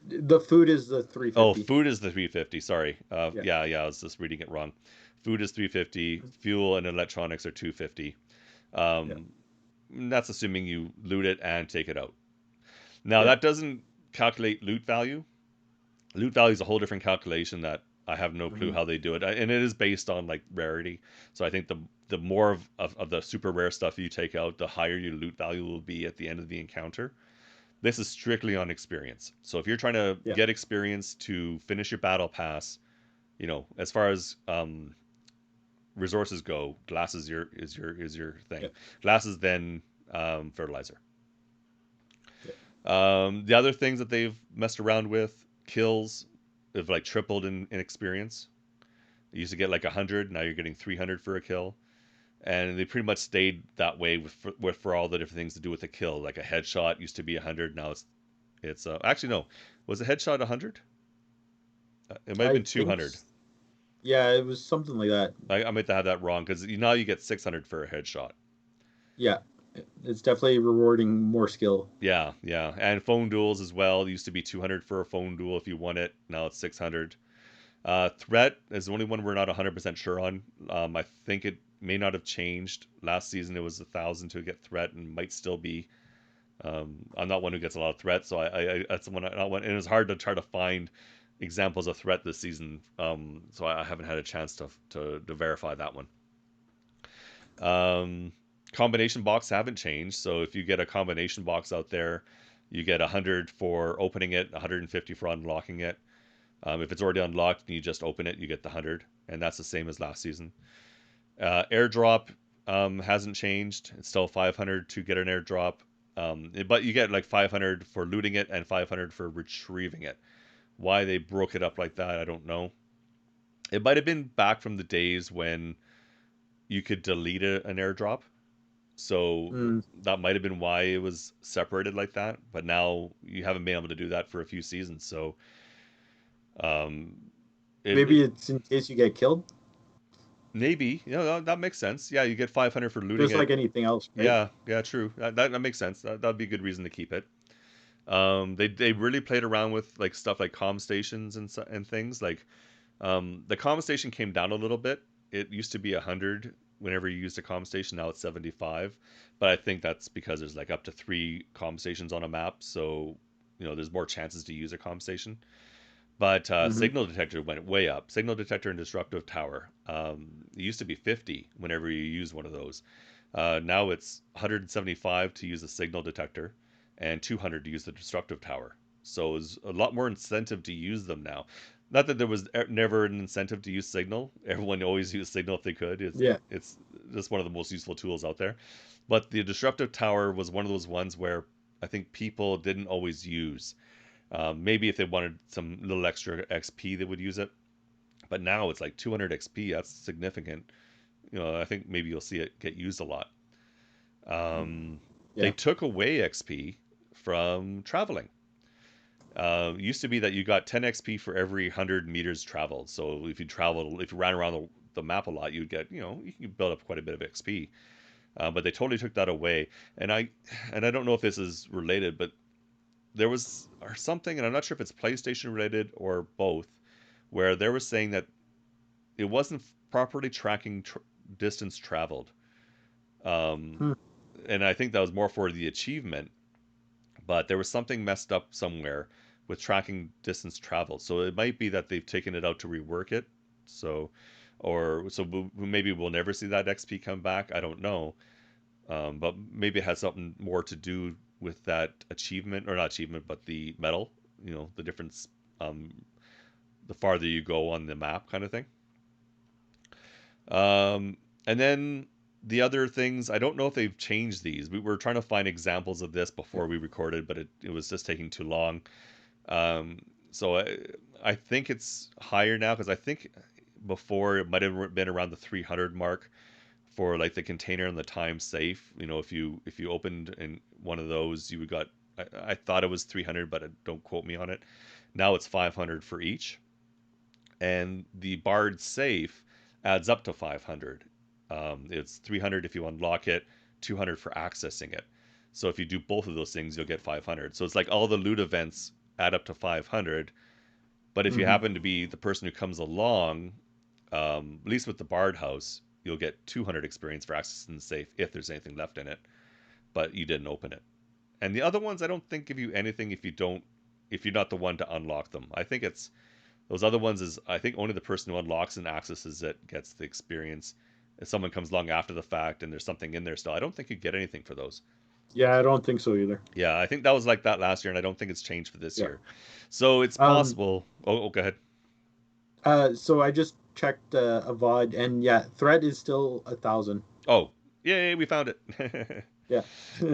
The food is the Oh, 350. food is the 350. Sorry. Yeah. Yeah, I was just reading it wrong. Food is 350. Fuel and electronics are 250. Yeah. Um, that's assuming you loot it and take it out. Now Yeah. that doesn't calculate loot value. Loot value is a whole different calculation that I have no clue Hmm. how they do it, and it is based on like rarity. So I think the more of the super rare stuff you take out, the higher your loot value will be at the end of the encounter. This is strictly on experience. So if you're trying to Yeah. get experience to finish your battle pass, as far as resources go, glass is your thing. Yeah. Glass is then fertilizer. Yeah. The other things that they've messed around with, kills have like tripled in experience. You used to get like 100, now you're getting 300 for a kill, and they pretty much stayed that way for all the different things to do with a kill. Like a headshot used to be 100, now it's actually no, was a headshot 100? It might have I been think. 200. Yeah, it was something like that. I might have that wrong because now you get 600 for a headshot. Yeah. It's definitely rewarding more skill. Yeah, yeah, and phone duels as well. It used to be 200 for a phone duel if you won it. Now it's 600. Threat is the only one we're not 100% sure on. I think it may not have changed. Last season it was 1,000 to get threat, and might still be. I'm not one who gets a lot of threat, so I that's the one I not one. And it's hard to try to find examples of threat this season. So I haven't had a chance to verify that one. Um, Combination box haven't changed. So if you get a combination box out there, you get 100 for opening it, 150 for unlocking it. If it's already unlocked and you just open it, you get the 100, and that's the same as last season. Airdrop hasn't changed. It's still 500 to get an airdrop, but you get like 500 for looting it and 500 for retrieving it. Why they broke it up like that, I don't know. It might have been back from the days when you could delete an airdrop, so Mm. that might have been why it was separated like that. But now you haven't been able to do that for a few seasons, so um, Maybe it's in case you get killed, maybe that makes sense. Yeah, you get 500 for looting just it. like anything else, right? Yeah, yeah, true. That makes sense. That'd be a good reason to keep it. They really played around with like stuff like comm stations and things like the comm station came down a little bit. It used to be 100 whenever you used a comm station. Now it's 75, but I think that's because there's like up to 3 comm stations on a map, so there's more chances to use a comm station. But Hmm. signal detector went way up. Signal detector and disruptive tower. It used to be 50 whenever you use one of those. Now it's 175 to use a signal detector and 200 to use the disruptive tower. So it's a lot more incentive to use them now. Not that there was never an incentive to use signal. Everyone always used signal if they could. Yeah. It's just one of the most useful tools out there. But the disruptive tower was one of those ones where I think people didn't always use. Maybe if they wanted some little extra XP, they would use it. But now it's like 200 XP. That's significant. I think maybe you'll see it get used a lot. They Yeah. took away XP from traveling. Used to be that you got 10 XP for every 100 meters traveled. So if you ran around the map a lot, you'd get, you can build up quite a bit of XP. But they totally took that away. And I don't know if this is related, but there was or something, and I'm not sure if it's PlayStation related or both, where they were saying that it wasn't properly tracking distance traveled. Um, Hmm. and I think that was more for the achievement, but there was something messed up somewhere with tracking distance traveled. So it might be that they've taken it out to rework it. So, maybe we'll never see that XP come back. I don't know. But maybe it has something more to do with that achievement, or not achievement, but the medal. The difference, um, the farther you go on the map, kind of thing. And then the other things, I don't know if they've changed these. We were trying to find examples of this Yeah. before we recorded, but it was just taking too long. Um, so I think it's higher now because I think before it might have been around the 300 mark for like the container and the time safe. If you opened in one of those, you would got I thought it was 300, but don't quote me on it. Now it's 500 for each, and the barred safe adds up to 500. It's 300 if you unlock it, 200 for accessing it. So if you do both of those things, you'll get 500. So it's like all the loot events add up to 500. But if you Hmm. happen to be the person who comes along, at least with the barred house, you'll get 200 experience for accessing the safe if there's anything left in it, but you didn't open it. And the other ones, I don't think give you anything if you're not the one to unlock them. I think it's those other ones is I think only the person who unlocks and accesses it gets the experience. If someone comes along after the fact and there's something in there still, I don't think you get anything for those. Yeah, I don't think so either. Yeah, I think that was like that last year, and I don't think it's changed for this Yeah. year. So it's Um, possible. Oh, go ahead. so I just checked a VOD, and yeah, threat is still 1,000. Oh, yay, we found it. Yeah.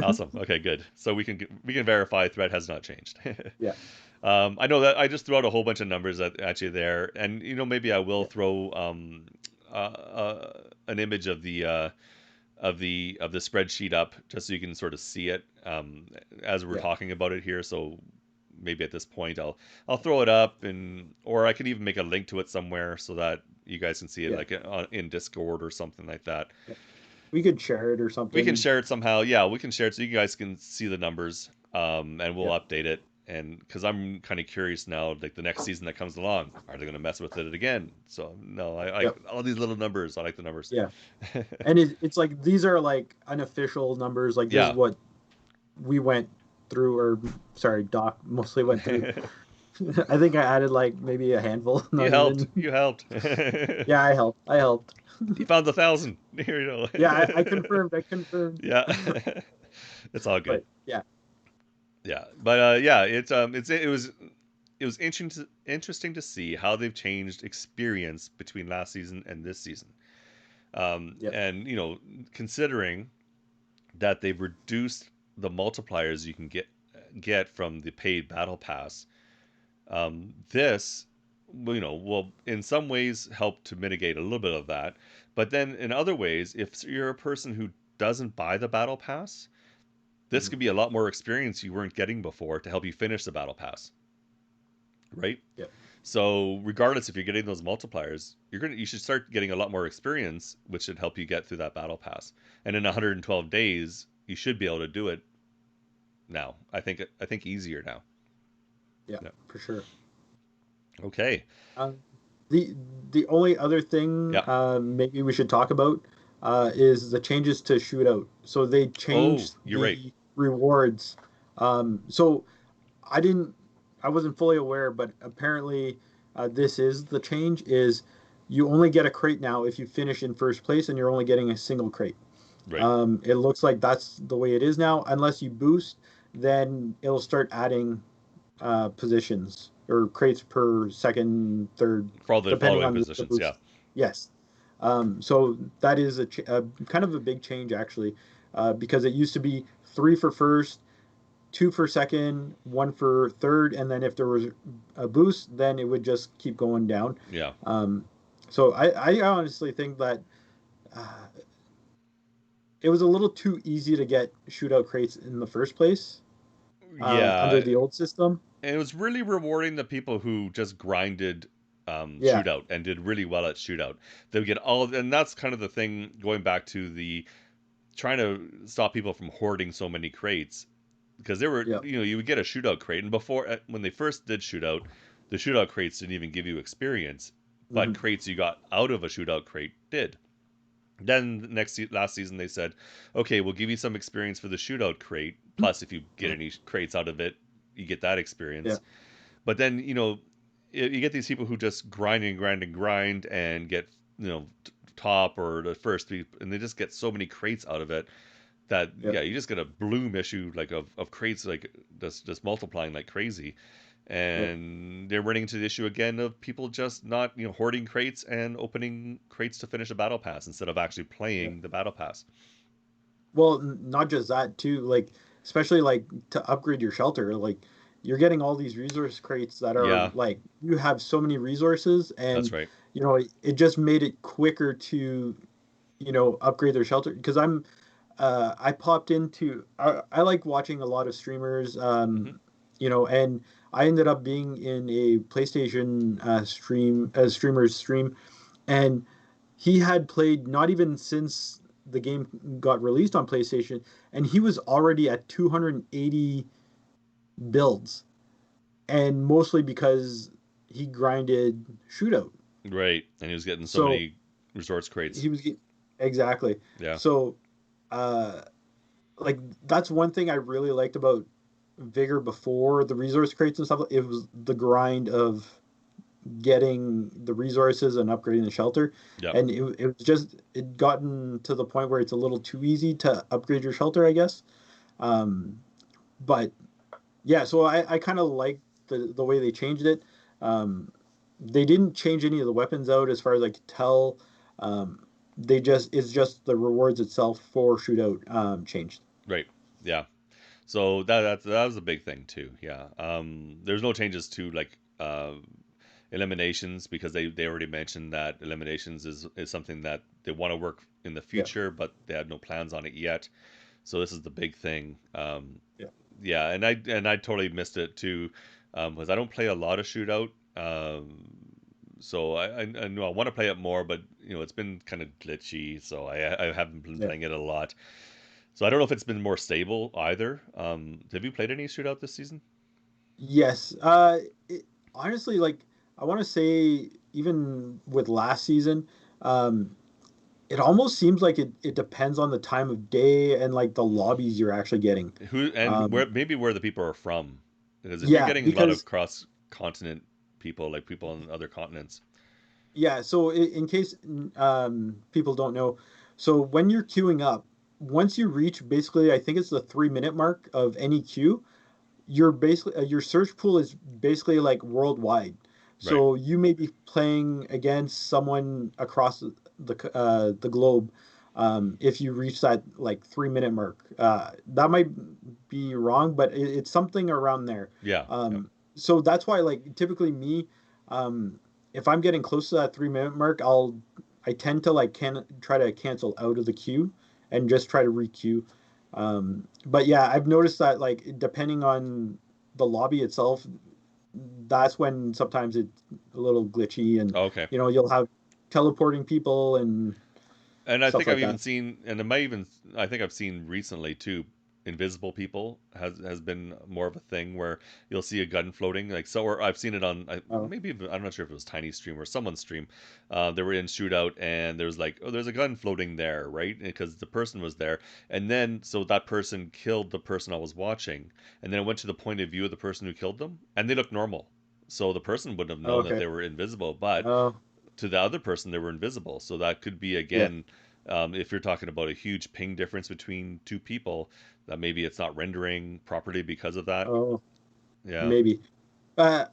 Awesome. Okay, good. So we can verify threat has not changed. Yeah. I know that I just threw out a whole bunch of numbers at you there, and maybe I will Yeah. throw an image of the spreadsheet up just so you can sort of see it as we're Yeah. talking about it here. So maybe at this point I'll throw it up, or I can even make a link to it somewhere so that you guys can see it Yeah. like in Discord or something like that. Yeah. We could share it or We can something. share it somehow. Yeah, we can share it so you guys can see the numbers, and we'll Yeah. update it. And because I'm kind of curious now, like the next season that comes along, are they going to mess with it again? So no, I Yep. all these little numbers. I like the numbers. Yeah. And it's like these are like unofficial numbers. Like this is Yeah. what we went through, or sorry, Doc mostly went through. I think I added like maybe a handful, You not helped. even. You helped. Yeah, I helped. I helped. You found the 1,000. Here you Yeah, go. I confirmed. I confirmed. Yeah. It's all good. But yeah, Yeah, but yeah, it was interesting to see how they've changed experience between last season and this season. yep, And considering that they've reduced the multipliers you can get from the paid battle pass, this will in some ways help to mitigate a little bit of that. But then in other ways, if you're a person who doesn't buy the battle pass, this mhm, could be a lot more experience you weren't getting before to help you finish the battle pass, right? yep, So regardless if you're getting those multipliers, you should start getting a lot more experience, which should help you get through that battle pass. And in 112 days, you should be able to do it now. I think easier now. yeah, Yeah. for sure. Okay. Um, the the only other thing Yeah. maybe we should talk about is the changes to Shootout. So they Oh, changed you're right. the rewards. So I didn't, I wasn't fully aware, but apparently this is the change. Is you only get a crate now if you finish in first place, and you're only getting a single crate. Right. It looks like that's the way it is now. Unless you boost, then it'll start adding positions or crates per second, third, For all the depending following on the positions, yeah. boost. Yes. So that is a kind of a big change actually, because it used to be three for first, two for second, one for third, and then if there was a boost, then it would just keep going down. Yeah. Um, so I honestly think that uh, it was a little too easy to get shootout crates in the first place under Yeah. the old system. And it was really rewarding the people who just grinded Yeah. shootout and did really well at shootout. They would get and that's kind of the thing going back to the trying to stop people from hoarding so many crates because they were Yeah. you would get a shootout crate, and before when they first did shootout, the shootout crates didn't even give you experience, but Hmm. crates you got out of a shootout crate did. Then last season they said, okay, we'll give you some experience for the shootout crate, plus if you get any crates out of it, you get that Yeah. experience. But then you get these people who just grind and grind and grind and get top or the first three, and they just get so many crates out of it that Yeah. yeah, you just get a bloom issue like of crates like just multiplying like crazy. Yeah. And they're running into the issue again of people just not hoarding crates and opening crates to finish a battle pass instead of actually Yeah. playing the battle pass. Well, not just that too. Like, especially like to upgrade your shelter, like you're getting all these resource crates that are Yeah, like you have so many resources, that's and right. it just made it quicker to upgrade their shelter. Because I popped into I like watching a lot of streamers, Hmm. and I ended up being in a PlayStation streamer's stream, and he had played not even since the game got released on PlayStation, and he was already at 280 builds, and mostly because he grinded Shootout. Right, and he was getting so So many resource crates. he was exactly. Yeah. So uh like that's one thing I really liked about Vigor before the resource crates and stuff. It was the grind of getting the resources and upgrading the shelter. Yep. And it was just it gotten to the point where it's a little too easy to upgrade your shelter, I guess. Um, but yeah, so I kind of like the way they changed it. Um, they didn't change any of the weapons out as far as I could tell. They just it's just the rewards itself for Shootout changed. Right. Yeah. So that was a big thing too. Yeah. There's no changes to like eliminations because they already mentioned that eliminations is something that they want to work in the Yeah, future, but they had no plans on it yet. So this is the big thing. yeah, Yeah, and I totally missed it too, because I don't play a lot of Shootout. So I know I want to play it more, but it's been kind of glitchy, so I haven't been yeah. playing it a lot. So I don't know if it's been more stable either. Have you played any Shootout this season? Yes. Honestly, like I want to say, even with last season, um, it almost seems like it depends on the time of day and like the lobbies you're actually getting. Who and Um, where the people are from? Because if you're yeah, getting a lot of because cross continent people, like people on other continents. yeah. So in case people don't know, so when you're queuing up, once you reach basically, I think it's the 3 minute mark of any queue, you're basically your search pool is basically like worldwide. Right. So you may be playing against someone across the globe. If you reach that like 3 minute mark, that might be wrong, but it's something around there. Yeah. Yep. So that's why like typically me, um, if I'm getting close to that 3 minute mark, I tend to like can try to cancel out of the queue and just try to requeue. But yeah, I've noticed that like depending on the lobby itself, that's when sometimes it's a little glitchy and Okay. you'll have teleporting people and And I stuff think I've like even that. seen, and it might even, I think I've seen recently too, invisible people has been more of a thing where you'll see a gun floating, like so. Or I've seen it on Oh, maybe I'm not sure if it was Tiny Stream or someone's stream. They were in Shootout, and there's like, oh, there's a gun floating there, right? Because the person was there, and then so that person killed the person I was watching, and then it went to the point of view of the person who killed them, and they looked normal. So the person wouldn't have known that okay. they were invisible, but Oh, to the other person they were invisible. So that could be yeah. again, if you're talking about a huge ping difference between two people, that maybe it's not rendering properly because of that. Oh, Yeah, maybe. Uh,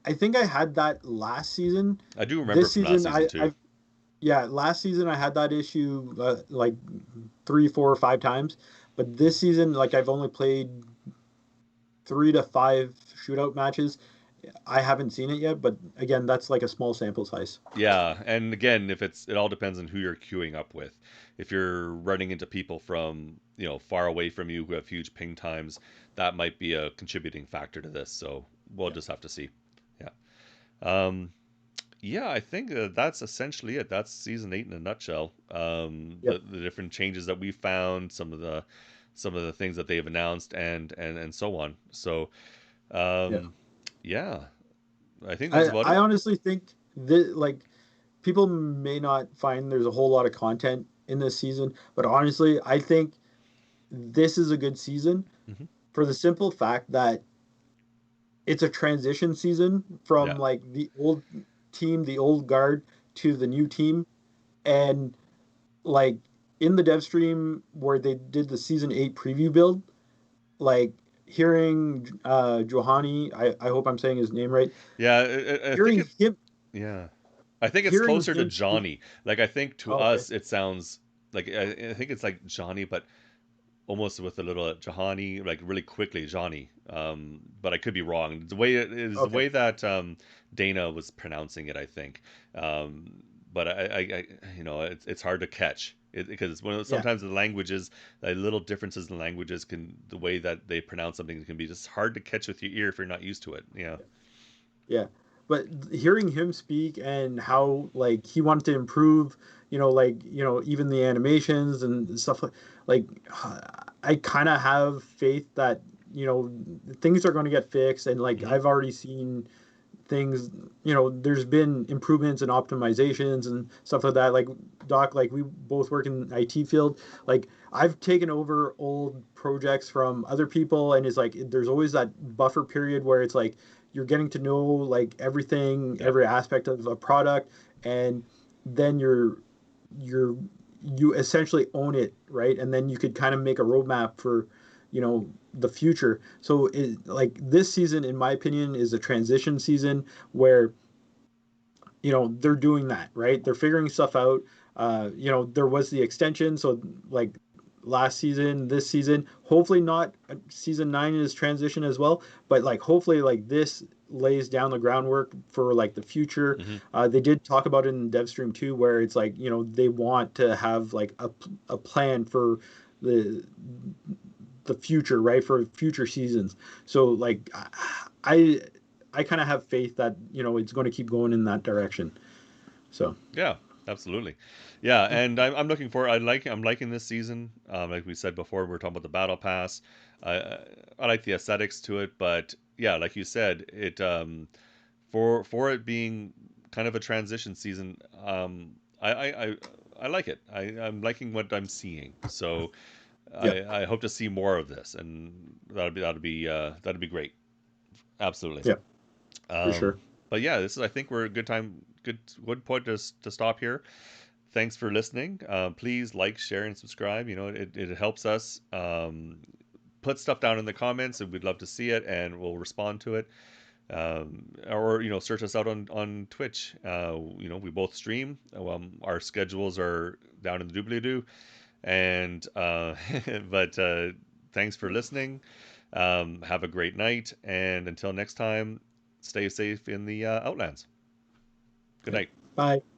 I think I had that last season. I do remember This from last season, season too. I've yeah, last season I had that issue like 3, 4, or 5 times, but this season, like I've only played 3 to 5 shootout matches. I haven't seen it yet, but again, that's like a small sample size. Yeah, and again, if it all depends on who you're queuing up with. If you're running into people from far away from you who have huge ping times, that might be a contributing factor to this. So we'll Yeah. just have to see. Yeah. Um, Yeah, I think that's essentially it. That's season 8 in a nutshell. Yep. The different changes that we found, some of the things that they've announced, and so on. So, Yeah. um, yeah, I think that's about I it. honestly think that like people may not find there's a whole lot of content in this season, but honestly, I think this is a good season Hmm. for the simple fact that it's a transition season Yeah, from like the old team, the old guard to the new team. And like in the dev stream where they did the season 8 preview build, like hearing Johanny, I hope I'm saying his name right, yeah. I think hearing it. him Yeah, I think it's hearing closer to him speak. Johnny. Like I think to Oh, okay. us it sounds like I think it's like Johnny, but almost with a little Jahani, like really quickly Johnny. But I could be wrong. The way it is, the Okay. way that Dana was pronouncing it, I think. But it's hard to catch because it's one of those, Yeah, sometimes the languages, little differences in languages can, the way that they pronounce something can be just hard to catch with your ear if you're not used to it. Yeah. yeah. But hearing him speak and how like he wanted to improve, like even the animations and stuff like I kind of have faith that things are going to get fixed, and like Hmm. I've already seen things, there's been improvements and optimizations and stuff like that. Like Doc, like we both work in IT field. Like I've taken over old projects from other people, and it's like there's always that buffer period where it's like you're getting to know like everything, Yep. every aspect of a product, and then you're you essentially own it, right? And then you could kind of make a roadmap for the future. So like this season, in my opinion, is a transition season where they're doing that, right? They're figuring stuff out. There was the extension, so like last season, this season, hopefully not season 9 is transition as well, but like hopefully like this lays down the groundwork for like the future. Hmm. They did talk about it in dev stream too, where it's like they want to have like a plan for the the future, right? For future seasons. So like I I kind of have faith that it's going to keep going in that direction. So Yeah, absolutely. Yeah, and I'm looking for. I'm liking this season. Like we said before, we were talking about the battle pass. I I like the aesthetics to it, but yeah, like you said, it for it being kind of a transition season. I like it. I'm liking what I'm seeing. So yeah, I hope to see more of this, and that'd be great. Absolutely. yeah, for Um, sure. but yeah, this is, I think we're a good time, good point to stop here. Thanks for listening. Please like, share, and subscribe. It helps us. Put stuff down in the comments, and we'd love to see it, and we'll respond to it. Or search us out on Twitch. We both stream. Our schedules are down in the doobly doo, and but thanks for listening. Have a great night, and until next time, stay safe in the Outlands. Good Yeah. night. Bye.